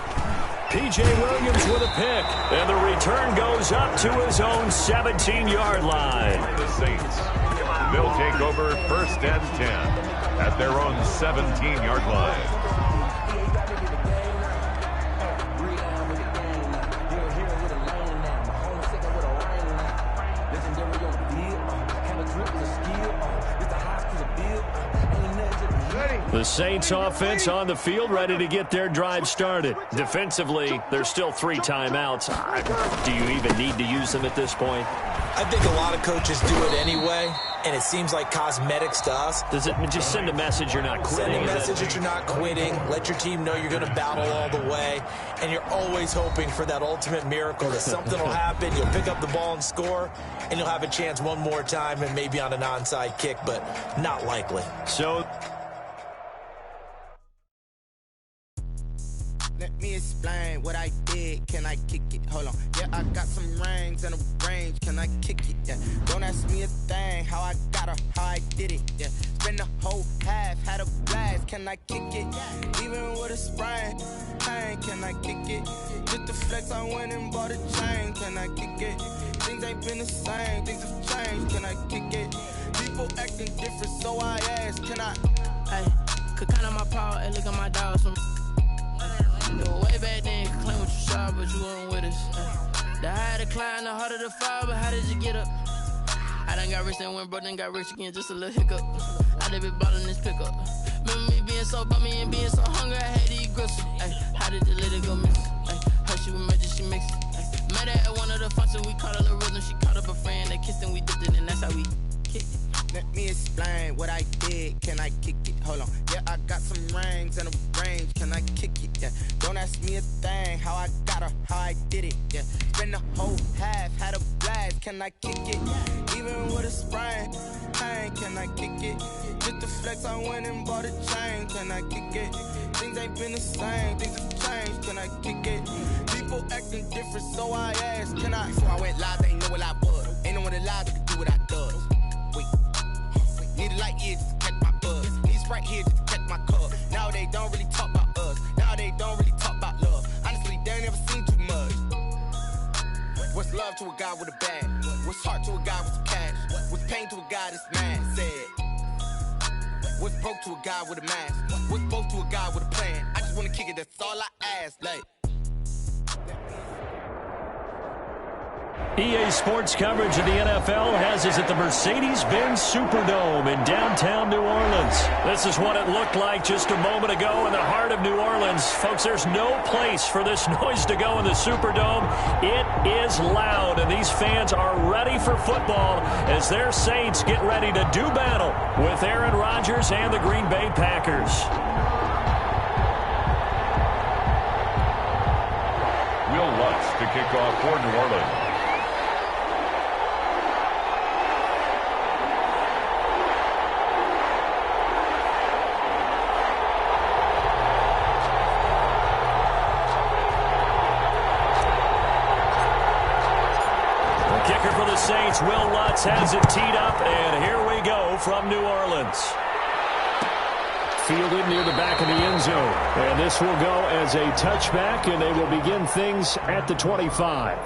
[SPEAKER 1] P.J. Williams with a pick, and the return goes up to his own 17-yard line.
[SPEAKER 2] The Saints, they'll take over 1st and 10 at their own 17-yard line.
[SPEAKER 1] The Saints offense on the field, ready to get their drive started. Defensively, there's still 3 timeouts. Do you even need to use them at this point?
[SPEAKER 3] I think a lot of coaches do it anyway, and it seems like cosmetics to us.
[SPEAKER 1] Does it just send a message you're not quitting?
[SPEAKER 3] Send a message that you're not quitting. Let your team know you're going to battle all the way, and you're always hoping for that ultimate miracle that something will happen, you'll pick up the ball and score, and you'll have a chance one more time and maybe on an onside kick, but not likely.
[SPEAKER 1] So
[SPEAKER 5] let me explain what I did. Can I kick it? Hold on. Yeah, I got some rings and a range. Can I kick it? Yeah. Don't ask me a thing. How I got her, how I did it. Yeah. Spend the whole half, had a blast. Can I kick it? Even with a sprain. Hey, can I kick it? Just the flex, I went and bought a chain. Can I kick it? Things ain't been the same. Things have changed. Can I kick it? People acting different, so I ask. Can I?
[SPEAKER 8] Hey, could count on my power and look at my dogs from. Way back then, you could claim what you saw, but you weren't with us. The higher the climb, the harder the fall, but how did you get up? I done got rich and went broke, then got rich again, just a little hiccup. I done been ballin' this pickup. Remember me being so bummy and being so hungry, I had to eat gristle. Ay, how did the lady go miss? Ay, her she was magic, she mixed. Met her at one of the functions, we caught a little rhythm. She caught up a friend, they kissed and we dipped it, and that's how we kicked it.
[SPEAKER 5] Let me explain what I did. Can I kick it? Hold on. Yeah, I got some rings and a range. Can I kick it? Yeah. Don't ask me a thing. How I got her, how I did it. Yeah. Spend the whole half, had a blast. Can I kick it? Even with a sprain, pain. Can I kick it? Just to flex, I went and bought a chain. Can I kick it? Things ain't been the same. Things have changed. Can I kick it? People acting different, so I asked. Can I? Before I went live, they ain't know what I was. Ain't no one alive that could do what I does. Need a light year just to catch my buzz. Need Sprite here just to catch my cup. Now they don't really talk about us. Now they don't really talk about love. Honestly, they ain't never seen too much. What's love to a guy with a bag? What's heart to a guy with some cash? What's pain to a guy that's mad? Said. What's broke to a guy with a mask? What's both to a guy with a plan? I just wanna kick it, that's all I ask. Like.
[SPEAKER 1] EA Sports coverage of the NFL has us at the Mercedes-Benz Superdome in downtown New Orleans. This is what it looked like just a moment ago in the heart of New Orleans. Folks, there's no place for this noise to go in the Superdome. It is loud, and these fans are ready for football as their Saints get ready to do battle with Aaron Rodgers and the Green Bay Packers.
[SPEAKER 2] Will Lutz to kick off for New Orleans.
[SPEAKER 1] Saints, Will Lutz has it teed up, and here we go from New Orleans. Fielded near the back of the end zone, and this will go as a touchback, and they will begin things at the 25.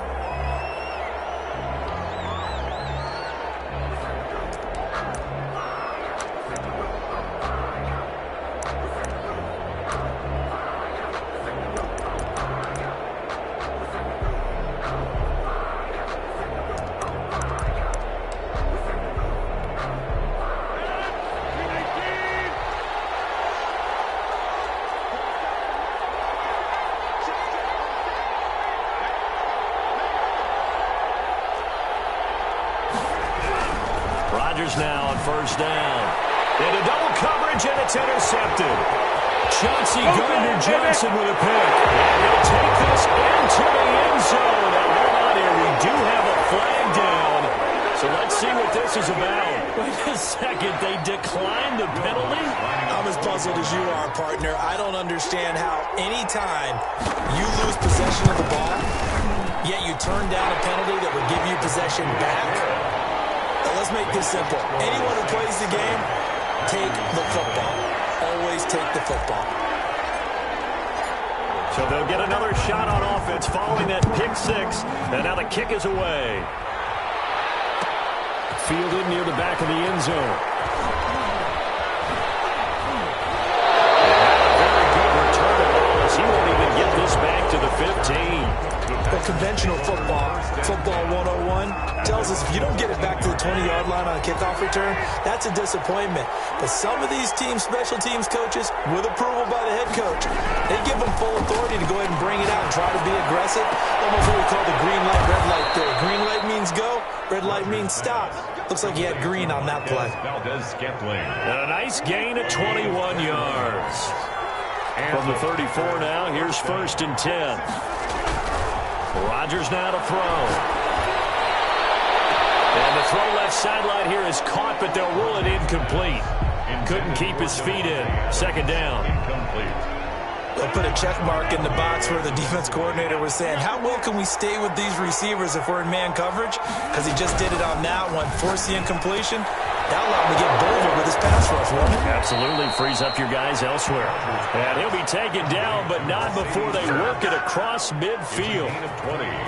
[SPEAKER 1] Now on first down. Into double coverage, and it's intercepted. Chauncey Gardner-Johnson with a pick. And he'll take this into the end zone. Now, hold on here. We do have a flag down. So let's see what this is about. Wait a second. They declined the penalty?
[SPEAKER 7] I'm as puzzled as you are, partner. I don't understand how any time you lose possession of the ball, yet you turn down a penalty that would give you possession back. Let's make this simple. Anyone who plays the game, take the football. Always take the football.
[SPEAKER 1] So they'll get another shot on offense following that pick six. And now the kick is away. Fielded near the back of the end zone. Very good return of ball as he won't even get this back to the 15.
[SPEAKER 7] Well, conventional football 101, tells us if you don't get it back to the 20-yard line on a kickoff return, that's a disappointment. But some of these special teams coaches, with approval by the head coach, they give them full authority to go ahead and bring it out and try to be aggressive. Almost what we call the green light, red light theory. Green light means go, red light means stop. Looks like he had green on that play.
[SPEAKER 1] And a nice gain at 21 yards. From the 34 now, here's 1st and 10. Rodgers now to throw. And the throw left sideline here is caught, but they'll rule it incomplete. Couldn't keep his feet in. 2nd down.
[SPEAKER 2] Incomplete.
[SPEAKER 7] They'll put a check mark in the box where the defense coordinator was saying, how well can we stay with these receivers if we're in man coverage? Because he just did it on that one. Force the incompletion. That allowed him to get bolder with his pass rush, won't it?
[SPEAKER 1] Absolutely. Frees up your guys elsewhere. And he'll be taken down, but not before they work it across midfield.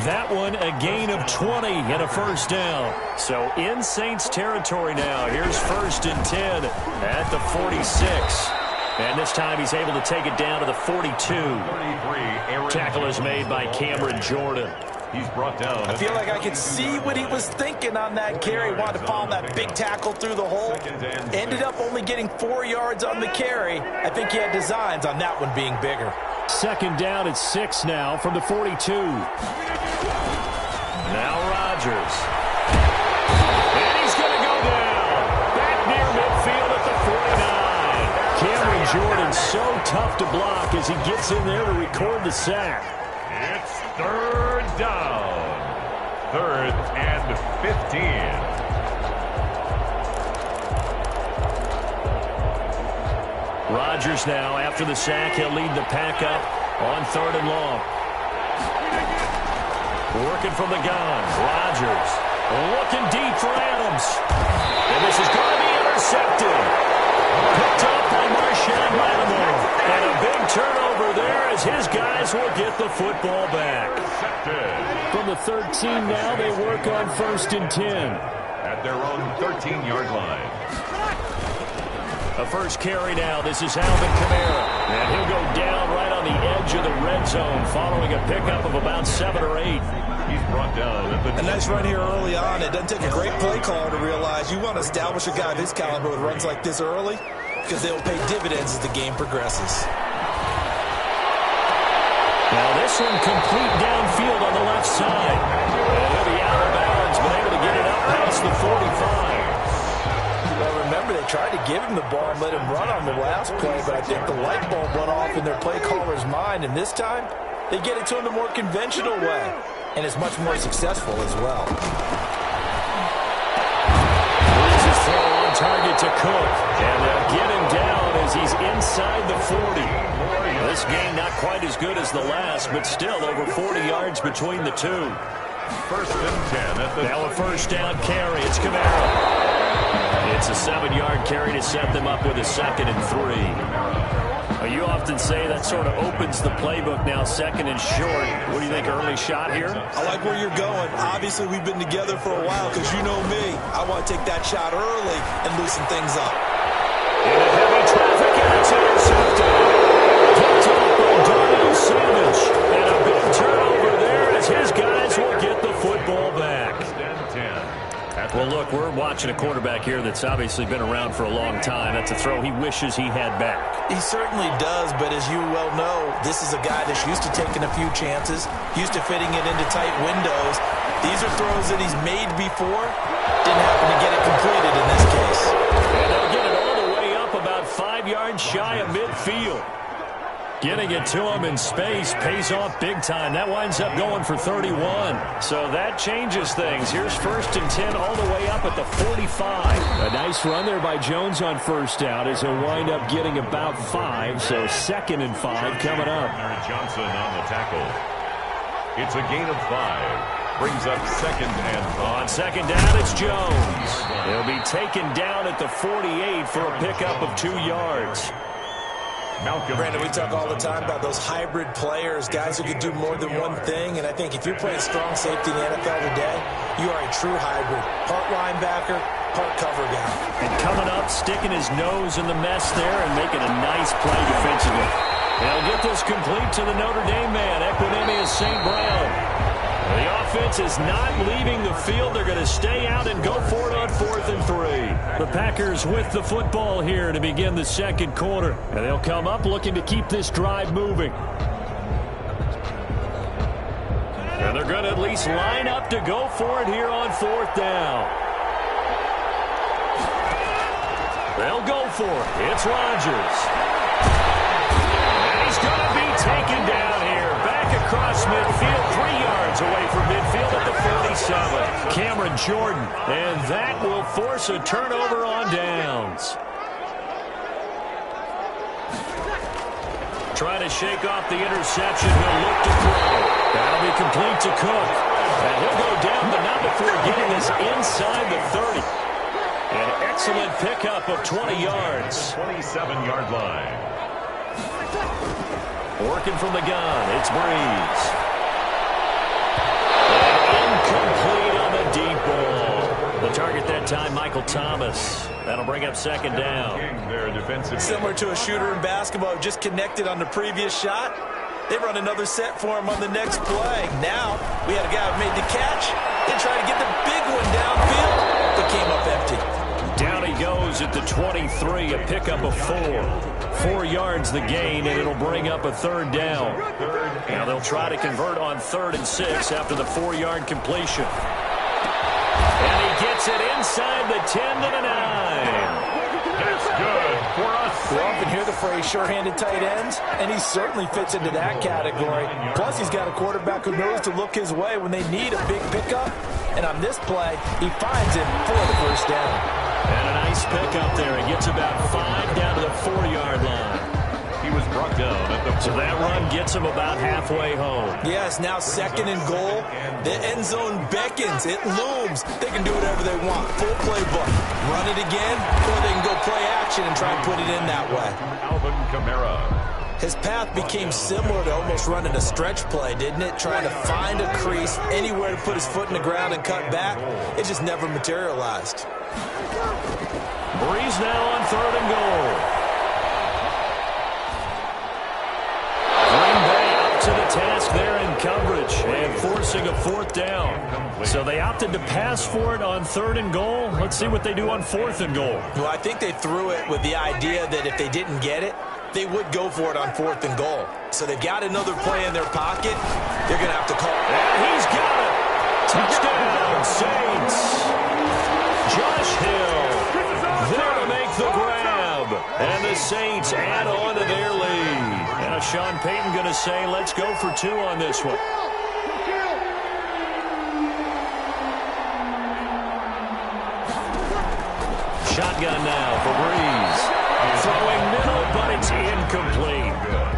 [SPEAKER 1] That one, a gain of 20 and a 1st down. So in Saints territory now. Here's 1st and 10 at the 46. And this time he's able to take it down to the 42. Tackle is made by Cameron Jordan.
[SPEAKER 2] He's brought down.
[SPEAKER 7] I feel like I could see what he was thinking on that carry. Wanted to palm that big tackle through the hole. Ended up only getting 4 yards on the carry. I think he had designs on that one being bigger.
[SPEAKER 1] Second down at 6 now from the 42. Now Rodgers. And he's going to go down. Back near midfield at the 49. Cameron Jordan so tough to block as he gets in there to record the sack.
[SPEAKER 2] It's third down. 3rd and 15.
[SPEAKER 1] Rodgers now, after the sack, he'll lead the pack up on 3rd and long. Working from the gun. Rodgers looking deep for Adams. And this is going to be intercepted. Picked up by Marshawn Lattimore. And a big turnover there as his guys will get the football back. From the 13 now, they work on 1st and 10.
[SPEAKER 2] At their own 13-yard line.
[SPEAKER 1] A first carry now. This is Alvin Kamara. And he'll go down right on the edge of the red zone following a pickup of about 7 or 8.
[SPEAKER 2] He's brought down at the
[SPEAKER 7] a nice run here early on. It doesn't take a great play caller to realize you want to establish a guy of his caliber with runs like this early because they'll pay dividends as the game progresses.
[SPEAKER 1] Now this one complete downfield on the left side. And he'll be out of bounds, but able to get it up past the 45.
[SPEAKER 7] Well, remember, they tried to give him the ball and let him run on the last play, but I think the light bulb went off in their play caller's mind, and this time they get it to him the more conventional way, and it's much more successful as well.
[SPEAKER 1] Here's his throw on target to Cook, and they'll get him down as he's inside the 40. This game not quite as good as the last, but still over 40 yards between the two.
[SPEAKER 2] 1st and 10 at the
[SPEAKER 1] now a first down carry. It's Kamara. It's a 7-yard carry to set them up with a 2nd and 3. You often say that sort of opens the playbook now, 2nd and short. What do you think, early shot here?
[SPEAKER 7] I like where you're going. Obviously, we've been together for a while because you know me. I want to take that shot early and loosen things up.
[SPEAKER 1] Into heavy traffic, and it's intercepted. Picked up by Darnell Savage. And a big turnover there as his guys will get the football back. Well, look, we're watching a quarterback here that's obviously been around for a long time. That's a throw he wishes he had back.
[SPEAKER 7] He certainly does, but as you well know, this is a guy that's used to taking a few chances, used to fitting it into tight windows. These are throws that he's made before. Didn't happen to get it completed in this case.
[SPEAKER 1] And they'll get it all the way up about 5 yards shy of midfield. Getting it to him in space pays off big time. That winds up going for 31. So that changes things. Here's 1st and 10 all the way up at the 45. A nice run there by Jones on 1st down as he'll wind up getting about 5. So 2nd and 5 coming up.
[SPEAKER 2] Johnson on the tackle. It's a gain of 5. Brings up 2nd and 5.
[SPEAKER 1] On 2nd down, it's Jones. He'll be taken down at the 48 for a pickup of 2 yards.
[SPEAKER 7] Brandon, we talk all the time about those hybrid players, guys who can do more than one thing, and I think if you're playing strong safety in the NFL today, you are a true hybrid. Part linebacker, part cover guy.
[SPEAKER 1] And coming up, sticking his nose in the mess there and making a nice play defensively. They'll get this complete to the Notre Dame man, Equinemius St. Brown. The offense is not leaving the field. They're going to stay out and go for it on 4th and 3. The Packers with the football here to begin the 2nd quarter. And they'll come up looking to keep this drive moving. And they're going to at least line up to go for it here on 4th down. They'll go for it. It's Rodgers. And he's going to be taken down here. Back across midfield, 3 yards away from midfield at the 47. Cameron Jordan, and that will force a turnover on downs. Trying to shake off the interception. He'll look to throw. That'll be complete to Cook. And he'll go down, but not before getting us inside the 30. An excellent pickup of 20 yards.
[SPEAKER 2] 27-yard line.
[SPEAKER 1] Working from the gun, it's Breeze. And incomplete on the deep ball. The target that time, Michael Thomas. That'll bring up 2nd down.
[SPEAKER 7] Similar to a shooter in basketball, just connected on the previous shot. They run another set for him on the next play. Now, we had a guy who made the catch. They tried to get the big one downfield, but came up empty.
[SPEAKER 1] Down he goes at the 23, a pickup of 4. 4 yards the gain, and it'll bring up a 3rd down. Now they'll try to convert on 3rd and 6 after the 4-yard completion. And he gets it inside the 10 to the 9.
[SPEAKER 2] That's good for us.
[SPEAKER 7] We often hear the phrase sure-handed tight ends, and he certainly fits into that category. Plus, he's got a quarterback who knows to look his way when they need a big pickup. And on this play, he finds him for the 1st down.
[SPEAKER 1] And a nice pickup there. He gets about 5 down to the 4-yard line.
[SPEAKER 2] He was brought down at the...
[SPEAKER 1] So that run gets him about halfway home.
[SPEAKER 3] Yes, now 2nd and goal. The end zone beckons. It looms. They can do whatever they want. Full playbook. Run it again, or they can go play action and try and put it in that way.
[SPEAKER 2] Alvin Kamara.
[SPEAKER 3] His path became similar to almost running a stretch play, didn't it? Trying to find a crease, anywhere to put his foot in the ground and cut back. It just never materialized.
[SPEAKER 1] Breeze now on 3rd and goal. To the task there in coverage and forcing a 4th down. So they opted to pass for it on 3rd and goal. Let's see what they do on 4th and goal.
[SPEAKER 3] Well, I think they threw it with the idea that if they didn't get it, they would go for it on 4th and goal. So they've got another play in their pocket. They're going to have to call it.
[SPEAKER 1] And he's got it. Touchdown, Saints. Josh Hill there to make the grab. And the Saints add on to their lead. Now Sean Payton going to say, let's go for 2 on this one. Shotgun now for Breeze. Throwing middle, but it's incomplete.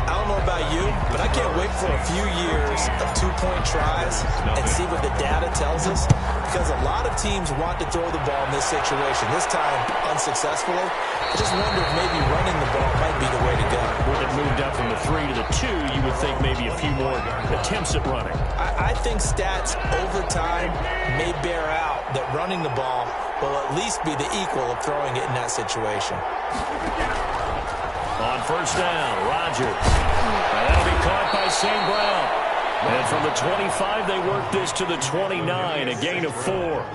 [SPEAKER 3] I don't know about you, but I can't wait for a few years of 2-point tries and see what the data tells us, because a lot of teams want to throw the ball in this situation. This time, unsuccessfully. I just wonder if maybe running the ball might be the way to go.
[SPEAKER 1] When it moved up from the 3 to the 2, you would think maybe a few more attempts at running.
[SPEAKER 3] I think stats over time may bear out that running the ball will at least be the equal of throwing it in that situation.
[SPEAKER 1] On 1st down, Rodgers. And that'll be caught by St. Brown. And from the 25, they work this to the 29, a gain of 4.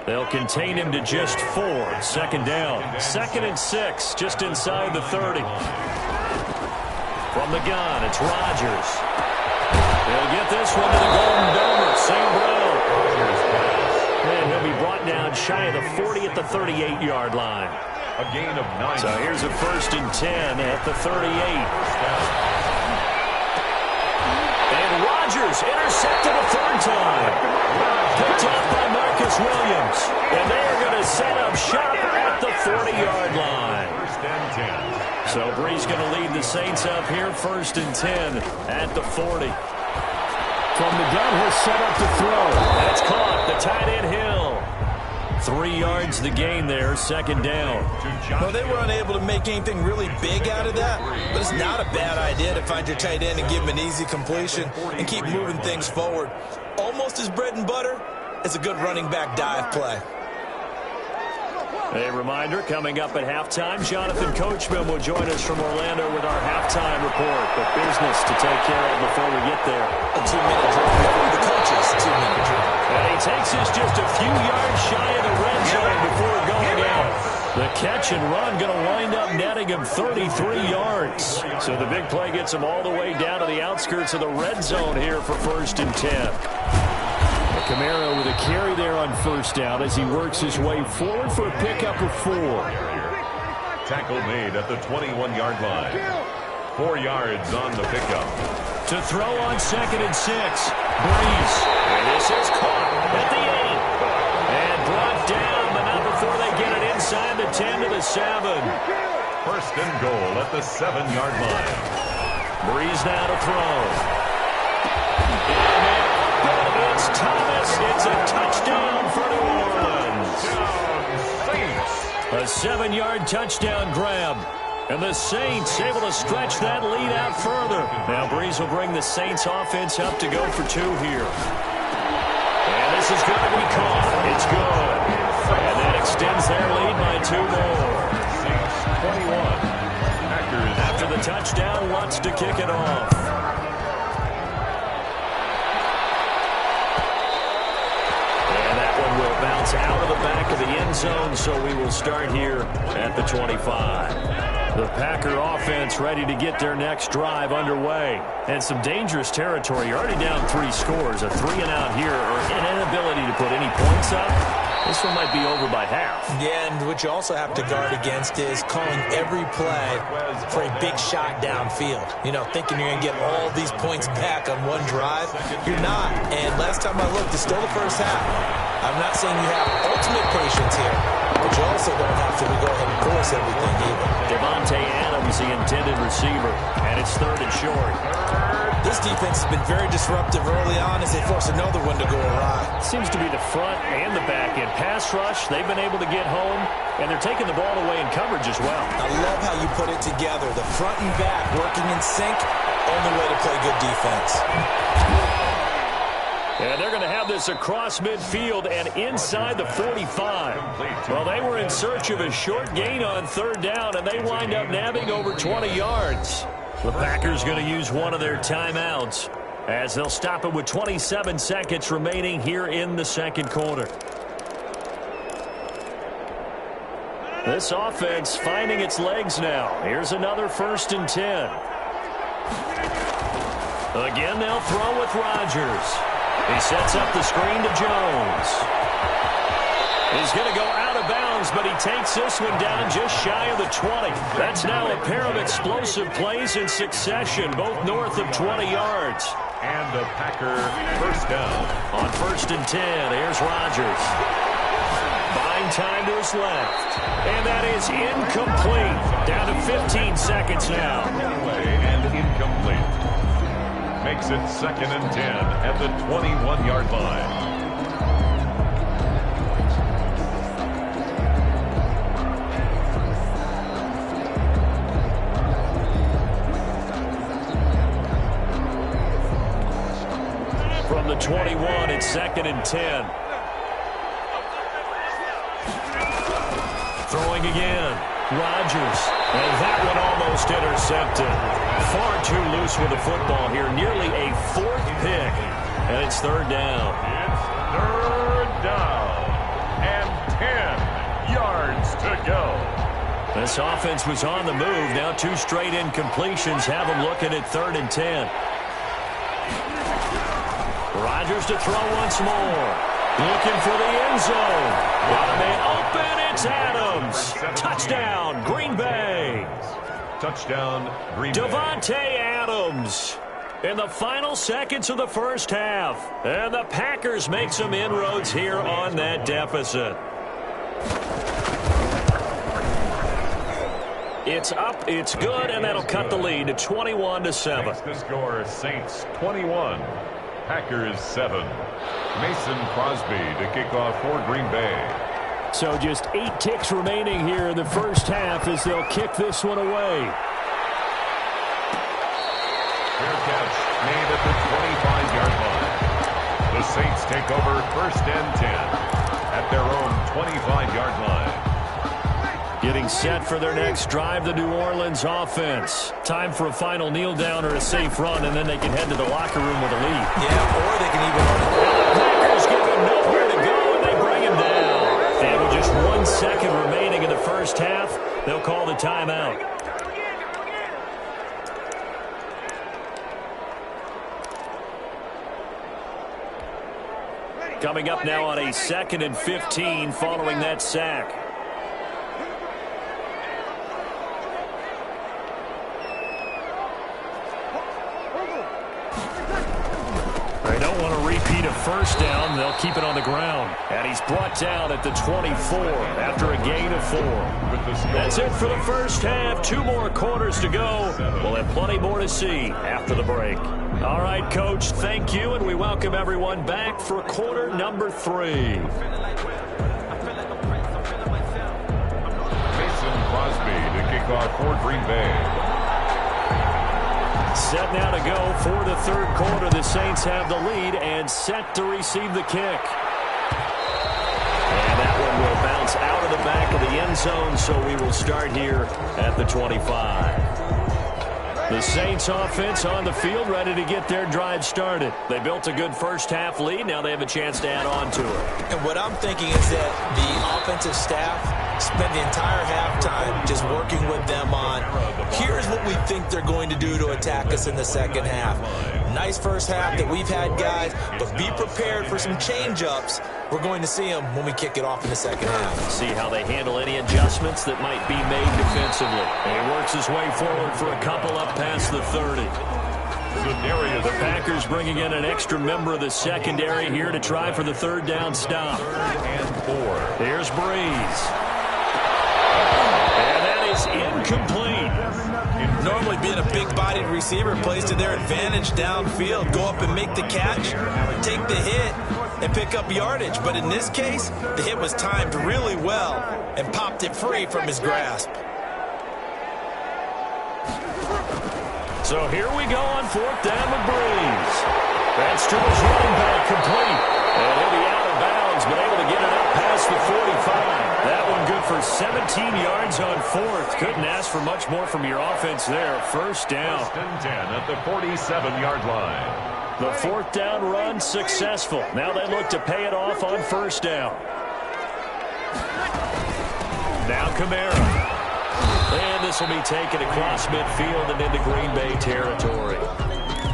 [SPEAKER 1] They'll contain him to just 4. 2nd down. 2nd and 6, just inside the 30. From the gun, it's Rodgers. They'll get this one to the Golden Domer, St. Brown. And he'll be brought down shy of the 40 at the 38-yard line.
[SPEAKER 2] A gain of 9.
[SPEAKER 1] So here's a 1st and 10 at the 38. And Rodgers intercepted a 3rd time. Picked off by Marcus Williams. And they're going to set up shop at the 40-yard line.
[SPEAKER 2] 1st and 10.
[SPEAKER 1] So Breeze going to lead the Saints up here, 1st and 10 at the 40. From the gun, he'll set up to throw. That's caught. The tight end Hill. 3 yards the gain there, 2nd down.
[SPEAKER 3] Well, they were unable to make anything really big out of that, but it's not a bad idea to find your tight end and give him an easy completion and keep moving things forward. Almost as bread and butter as a good running back dive play.
[SPEAKER 1] A reminder, coming up at halftime, Jonathan Coachman will join us from Orlando with our halftime report. But business to take care of before we get there.
[SPEAKER 3] A 2-minute drill before the coaches. 2-minute drill.
[SPEAKER 1] And he takes us just a few yards shy of the red zone before going out. The catch and run going to wind up netting him 33 yards. So the big play gets him all the way down to the outskirts of the red zone here for 1st and 10. Kamara with a carry there on 1st down as he works his way forward for a pickup of 4.
[SPEAKER 2] Tackle made at the 21-yard line. 4 yards on the pickup.
[SPEAKER 1] To throw on 2nd and 6. Breeze. And this is caught at the 8. And brought down, but not before they get it inside the 10 to the 7.
[SPEAKER 2] 1st and goal at the 7-yard line.
[SPEAKER 1] Breeze now to throw. It's Thomas. It's a touchdown for New Orleans. A 7-yard touchdown grab. And the Saints able to stretch that lead out further. Now Breeze will bring the Saints offense up to go for 2 here. And this is going to be caught. It's good. And that extends their lead by 2 more.
[SPEAKER 2] 21.
[SPEAKER 1] After the touchdown, wants to kick it off. bounce out of the back of the end zone, so we will start here at the 25. The Packer offense ready to get their next drive underway. And some dangerous territory. You're already down 3 scores. A 3-and-out here or an inability to put any points up. This one might be over by half.
[SPEAKER 3] Yeah, and what you also have to guard against is calling every play for a big shot downfield. You know, thinking you're going to get all these points back on one drive. You're not. And last time I looked, it's still the first half. I'm not saying you have ultimate patience here, but you also don't have to go ahead and force everything either.
[SPEAKER 1] Davante Adams, the intended receiver, and it's 3rd and short.
[SPEAKER 3] This defense has been very disruptive early on as they force another one to go awry.
[SPEAKER 1] Seems to be the front and the back end. Pass rush, they've been able to get home, and they're taking the ball away in coverage as well.
[SPEAKER 3] I love how you put it together. The front and back working in sync, only way to play good defense.
[SPEAKER 1] And they're going to have this across midfield and inside the 45. Well, they were in search of a short gain on 3rd down, and they wind up nabbing over 20 yards. The Packers going to use one of their timeouts as they'll stop it with 27 seconds remaining here in the second quarter. This offense finding its legs now. Here's another 1st and 10. Again, they'll throw with Rodgers. He sets up the screen to Jones. He's going to go out of bounds, but he takes this one down just shy of the 20. That's now a pair of explosive plays in succession, both north of 20 yards.
[SPEAKER 2] And a Packer first down.
[SPEAKER 1] On 1st and 10, here's Rodgers. Buying time to his left. And that is incomplete. Down to 15 seconds now.
[SPEAKER 2] And incomplete. Makes it 2nd and 10 at the 21-yard line.
[SPEAKER 1] From the 21, it's 2nd and 10. Throwing again. Rodgers. And that one almost intercepted. Far too loose with the football here. Nearly a 4th pick. And it's 3rd down.
[SPEAKER 2] It's 3rd down. And 10 yards to go.
[SPEAKER 1] This offense was on the move. Now 2 straight incompletions have them looking at 3rd and 10. Rodgers to throw once more. Looking for the end zone. Got a man open. It's Adams. Touchdown, Green Bay.
[SPEAKER 2] Touchdown, Green Bay.
[SPEAKER 1] Davante Adams in the final seconds of the first half. And the Packers make some inroads here on that deficit. It's up, it's good, and that'll cut the lead to 21-7.
[SPEAKER 2] Makes the score Saints 21. Packers 7. Mason Crosby to kick off for Green Bay.
[SPEAKER 1] So just 8 ticks remaining here in the first half as they'll kick this one away.
[SPEAKER 2] Fair catch made at the 25-yard line. The Saints take over 1st and 10 at their own 25-yard line.
[SPEAKER 1] Getting set for their next drive, the New Orleans offense. Time for a final kneel down or a safe run, and then they can head to the locker room with a lead.
[SPEAKER 3] Yeah, or they can even run it.
[SPEAKER 1] The Packers give him nowhere to go, and they bring him down. And with just 1 second remaining in the first half, they'll call the timeout. Coming up now on a 2nd and 15 following that sack. They don't want to repeat a first down. They'll keep it on the ground. And he's brought down at the 24 after a gain of 4. That's it for the first half. 2 more quarters to go. We'll have plenty more to see after the break. All right, Coach, thank you, and we welcome everyone back for quarter number 3.
[SPEAKER 2] Mason Crosby to kick off for Green Bay.
[SPEAKER 1] Set now to go for the 3rd quarter. The Saints have the lead and set to receive the kick. And that one will bounce out of the back of the end zone, so we will start here at the 25. The Saints offense on the field, ready to get their drive started. They built a good first-half lead. Now they have a chance to add on to it.
[SPEAKER 3] And what I'm thinking is that the offensive staff spent the entire halftime just working with them on, here's what we think they're going to do to attack us in the second half. Nice first half that we've had, guys, but be prepared for some change-ups. We're going to see them when we kick it off in the second half.
[SPEAKER 1] See how they handle any adjustments that might be made defensively. And he works his way forward for a couple up past the 30. The Packers bringing in an extra member of the secondary here to try for the third down stop.
[SPEAKER 2] And 4.
[SPEAKER 1] Here's Breeze. And that is incomplete.
[SPEAKER 3] Normally being a big-bodied receiver plays to their advantage downfield. Go up and make the catch, take the hit, and pick up yardage. But in this case, the hit was timed really well and popped it free from his grasp.
[SPEAKER 1] So here we go on fourth down with Breeze. That's to his running back, complete. And he'll be out of bounds, but able to get it up past the 45. That one good for 17 yards on fourth. Couldn't ask for much more from your offense there. First down.
[SPEAKER 2] First and 10 at the 47-yard line.
[SPEAKER 1] The fourth down run successful. Now they look to pay it off on first down. Now Kamara. And this will be taken across midfield and into Green Bay territory.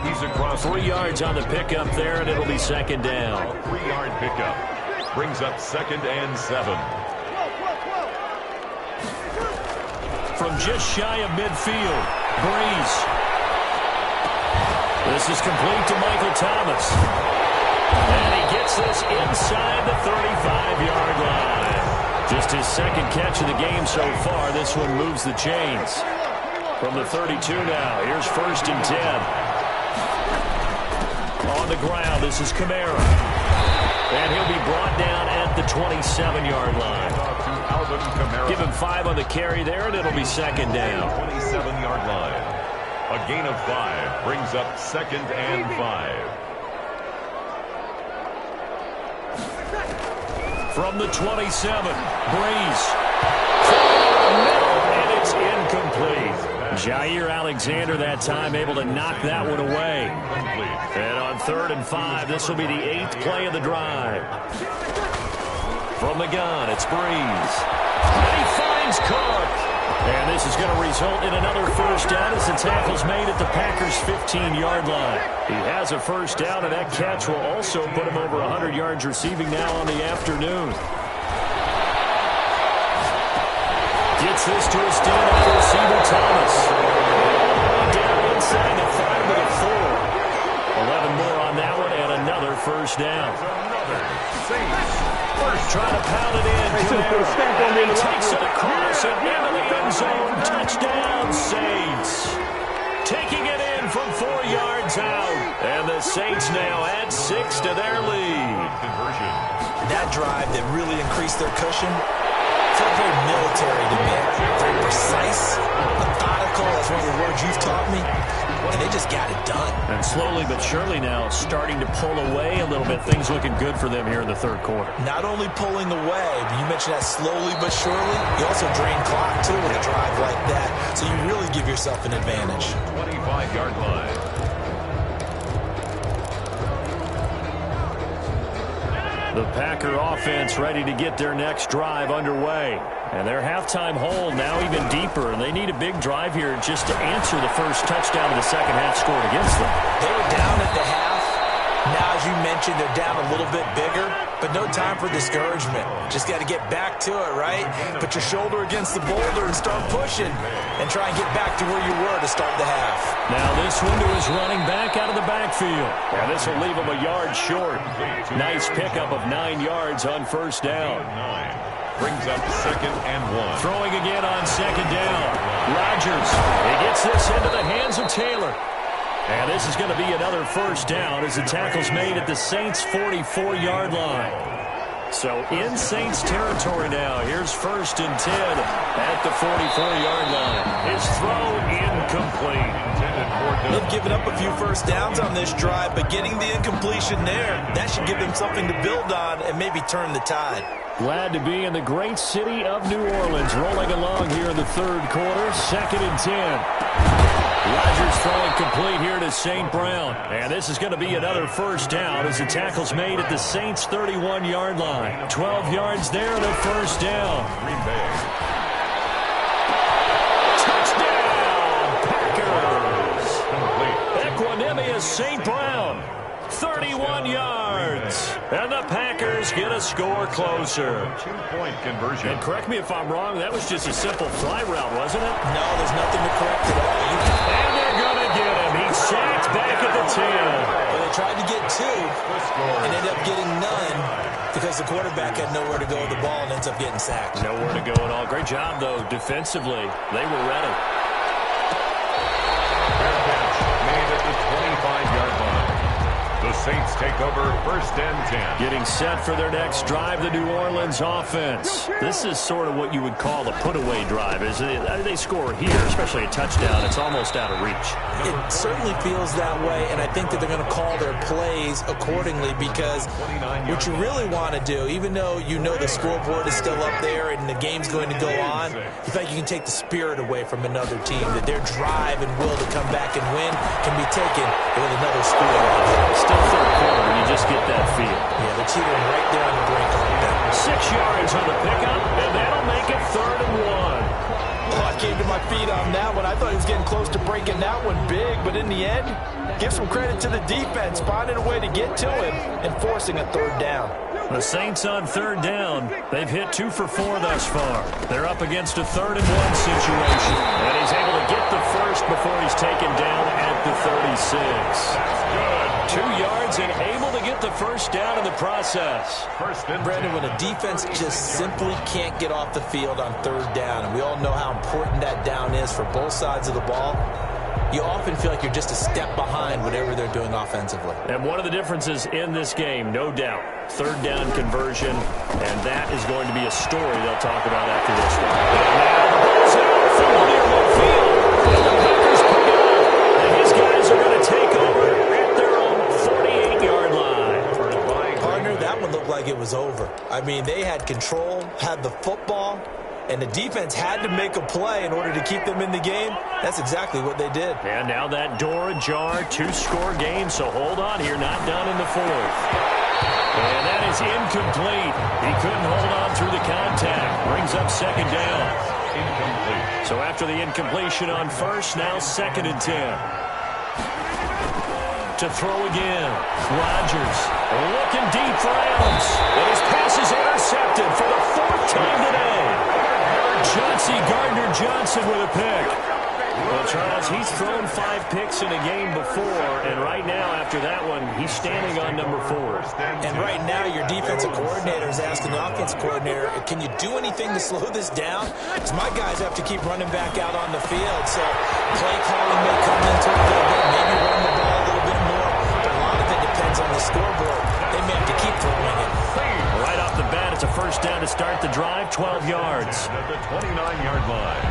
[SPEAKER 2] He's across
[SPEAKER 1] 3 yards on the pickup there, and it'll be second down.
[SPEAKER 2] 3-yard pickup. Brings up second and 7.
[SPEAKER 1] From just shy of midfield, Breeze. This is complete to Michael Thomas. And he gets this inside the 35-yard line. Just his second catch of the game so far. This one moves the chains. From the 32 now, here's first and 10. On the ground, this is Kamara. And he'll be brought down at the 27-yard line. Give him 5 on the carry there, and it'll be second down.
[SPEAKER 2] 27-yard line. A gain of 5 brings up second and 5.
[SPEAKER 1] From the 27, Breeze. And it's incomplete. Jair Alexander that time able to knock that one away. And on 3rd and 5, this will be the 8th play of the drive. From the gun, it's Breeze. And he finds Cook. And this is going to result in another first down as the tackle's made at the Packers' 15-yard line. He has a first down, and that catch will also put him over 100 yards receiving now on the afternoon. Gets this to a stand-up receiver, Thomas. Down inside the 5 with a 4. 11 more on that one, and another first down. Trying to pound it in. He takes it across and into the end zone. Touchdown, Saints. Taking it in from 4 yards out. And the Saints now add 6 to their lead.
[SPEAKER 3] That drive that really increased their cushion felt very military to me. Very precise, methodical, that's one of the words you've taught me. And they just got it done.
[SPEAKER 1] And slowly but surely now starting to pull away a little bit. Things looking good for them here in the third quarter.
[SPEAKER 3] Not only pulling away, but you mentioned that slowly but surely. You also drain clock, too, with a drive like that. So you really give yourself an advantage.
[SPEAKER 2] 25-yard line.
[SPEAKER 1] The Packer offense ready to get their next drive underway. And their halftime hole now even deeper. And they need a big drive here just to answer the first touchdown of the second half scored against them.
[SPEAKER 3] They were down at the half. Now, as you mentioned, they're down a little bit bigger, but no time for discouragement. Just got to get back to it, right? Put your shoulder against the boulder and start pushing and try and get back to where you were to start the half.
[SPEAKER 1] Now this one to his running back out of the backfield. And this will leave him a yard short. Nice pickup of 9 yards on first down.
[SPEAKER 2] Brings up second and 1.
[SPEAKER 1] Throwing again on second down. Rodgers. He gets this into the hands of Taylor. And this is going to be another first down as the tackle's made at the Saints' 44-yard line. So in Saints territory now. Here's first and 10 at the 44-yard line. His throw incomplete.
[SPEAKER 2] Intended for
[SPEAKER 3] They've given up a few first downs on this drive, but getting the incompletion there, that should give them something to build on and maybe turn the tide.
[SPEAKER 1] Glad to be in the great city of New Orleans, rolling along here in the third quarter, 2nd and 10. Rodgers throwing complete here to St. Brown. And this is going to be another first down as the tackle's made at the Saints' 31-yard line. 12 yards there and a first down.
[SPEAKER 2] Green Bay.
[SPEAKER 1] Touchdown, Packers. Equanimous St. Brown. 31 yards. And the Packers get a score closer.
[SPEAKER 2] 2-point conversion.
[SPEAKER 1] And correct me if I'm wrong, that was just a simple fly route, wasn't it?
[SPEAKER 3] No, there's nothing to correct at all.
[SPEAKER 1] And they're going to get him. He's sacked back at the 10.
[SPEAKER 3] Well, they tried to get 2 and ended up getting none because the quarterback had nowhere to go with the ball and ends up getting sacked.
[SPEAKER 1] Nowhere to go at all. Great job, though, defensively. They were ready.
[SPEAKER 2] Fair catch made at the 25-yard line. The Saints take over 1st and 10.
[SPEAKER 1] Getting set for their next drive, the New Orleans offense. This is sort of what you would call a put-away drive, isn't it? They score here, especially a touchdown. It's almost out of reach.
[SPEAKER 3] It certainly feels that way, and I think that they're going to call their plays accordingly because what you really want to do, even though you know the scoreboard is still up there and the game's going to go on, you think you can take the spirit away from another team, that their drive and will to come back and win can be taken with another score.
[SPEAKER 1] Still third quarter, and you just get that feel.
[SPEAKER 3] Yeah, they're teetering right there on the brink like that.
[SPEAKER 1] 6 yards on the pickup, and that'll make it 3rd and 1.
[SPEAKER 7] Oh, I came to my feet on that one. I thought he was getting close to breaking that one big, but in the end, give some credit to the defense, finding a way to get to him and forcing a 3rd down.
[SPEAKER 1] The Saints on 3rd down. They've hit 2 for 4 thus far. They're up against a 3rd and 1 situation. And he's able to get the first before he's taken down at the 36.
[SPEAKER 2] That's good.
[SPEAKER 1] 2 yards and able to get the first down in the process.
[SPEAKER 2] 1st and 10.
[SPEAKER 3] Brandon, when a defense just simply can't get off the field on 3rd down, and we all know how important that down is for both sides of the ball, you often feel like you're just a step behind whatever they're doing offensively.
[SPEAKER 1] And one of the differences in this game, no doubt, 3rd down conversion, and that is going to be a story they'll talk about after this one. And now the ball's out from near midfield. And the Packers pick it up. And his guys are going to take over at their own 48-yard line.
[SPEAKER 3] Partner, that one looked like it was over. I mean, they had control, had the football, and the defense had to make a play in order to keep them in the game. That's exactly what they did.
[SPEAKER 1] And now that door ajar, 2-score game, so hold on here, not done in the 4th. And that is incomplete. He couldn't hold on through the contact. Brings up 2nd down.
[SPEAKER 2] Incomplete.
[SPEAKER 1] So after the incompletion on 1st, now 2nd and 10. To throw again. Rodgers looking deep for Adams. And his pass is intercepted for the 4th time today. Gardner Johnson with a pick. Well, Charles, he's thrown 5 picks in a game before, and right now, after that one, he's standing on number 4.
[SPEAKER 3] And right now, your defensive coordinator is asking the offensive coordinator, can you do anything to slow this down? Because my guys have to keep running back out on the field, so play calling may come into it a little bit, maybe run the ball a little bit more, but a lot of it depends on the scoreboard. They may have to keep throwing it.
[SPEAKER 1] Right off the bat, it's a first down to start the drive, 12 yards.
[SPEAKER 2] At the 29-yard line.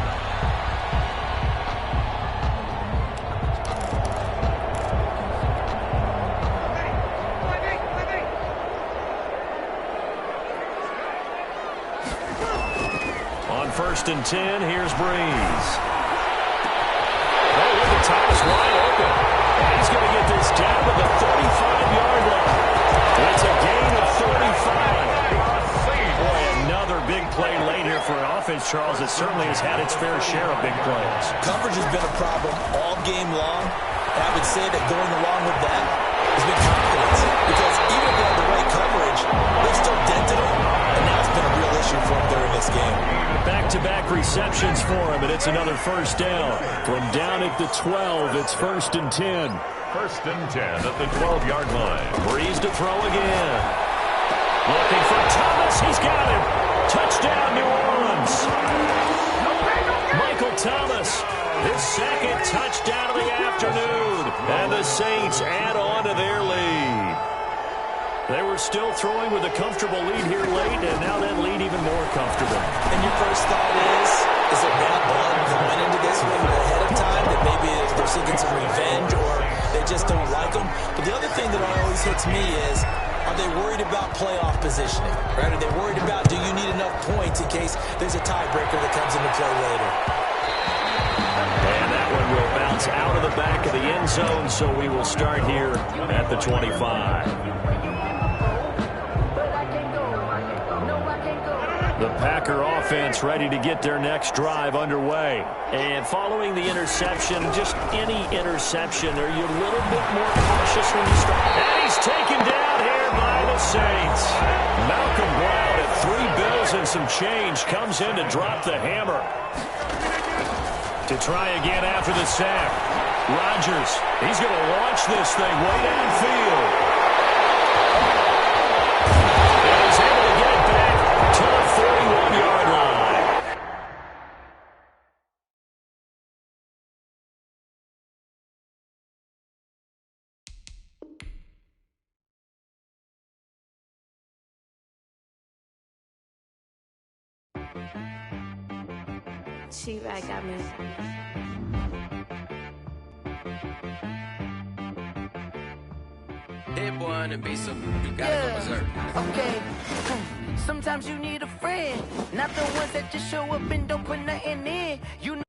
[SPEAKER 1] On 1st and 10, here's Breeze. Oh, look at Thomas wide open. And he's going to get this down to the 35-yard line. It's a gain of 35. Boy, another big play late here for an offense, Charles, that certainly has had its fair share of big plays.
[SPEAKER 3] Coverage has been a problem all game long, and I would say that going along with that has been confidence. Because even if they had the right coverage, they've still dented them, and now it's been a real issue for them during this game.
[SPEAKER 1] Back-to-back receptions for him, and it's another first down. From down at the 12, it's 1st and 10.
[SPEAKER 2] 1st and 10 at the 12-yard line.
[SPEAKER 1] Breeze to throw again. Looking for Thomas. He's got him. Touchdown, New Orleans. Michael Thomas, his 2nd touchdown of the afternoon. And the Saints add on to their lead. They were still throwing with a comfortable lead here late, and now that lead even more comfortable.
[SPEAKER 3] And your first thought is it bad blood that went into this one ahead of time, that maybe they're seeking some revenge just don't like them. But the other thing that always hits me is, are they worried about playoff positioning? Right? Are they worried about, do you need enough points in case there's a tiebreaker that comes into play later?
[SPEAKER 1] And that one will bounce out of the back of the end zone, so we will start here at the 25. The Packer offense ready to get their next drive underway. And following the interception, just any interception, are you a little bit more cautious when you start? And he's taken down here by the Saints. Malcolm Brown at $3 and some change comes in to drop the hammer. To try again after the sack. Rodgers, he's going to launch this thing way downfield. And he's able to get it back to the 41-yard line.
[SPEAKER 9] She-Rag got me.
[SPEAKER 8] Hit one and be some. You gotta go berserk.
[SPEAKER 10] Okay. Sometimes you need a friend, not the ones that just show up and don't put nothing in. You know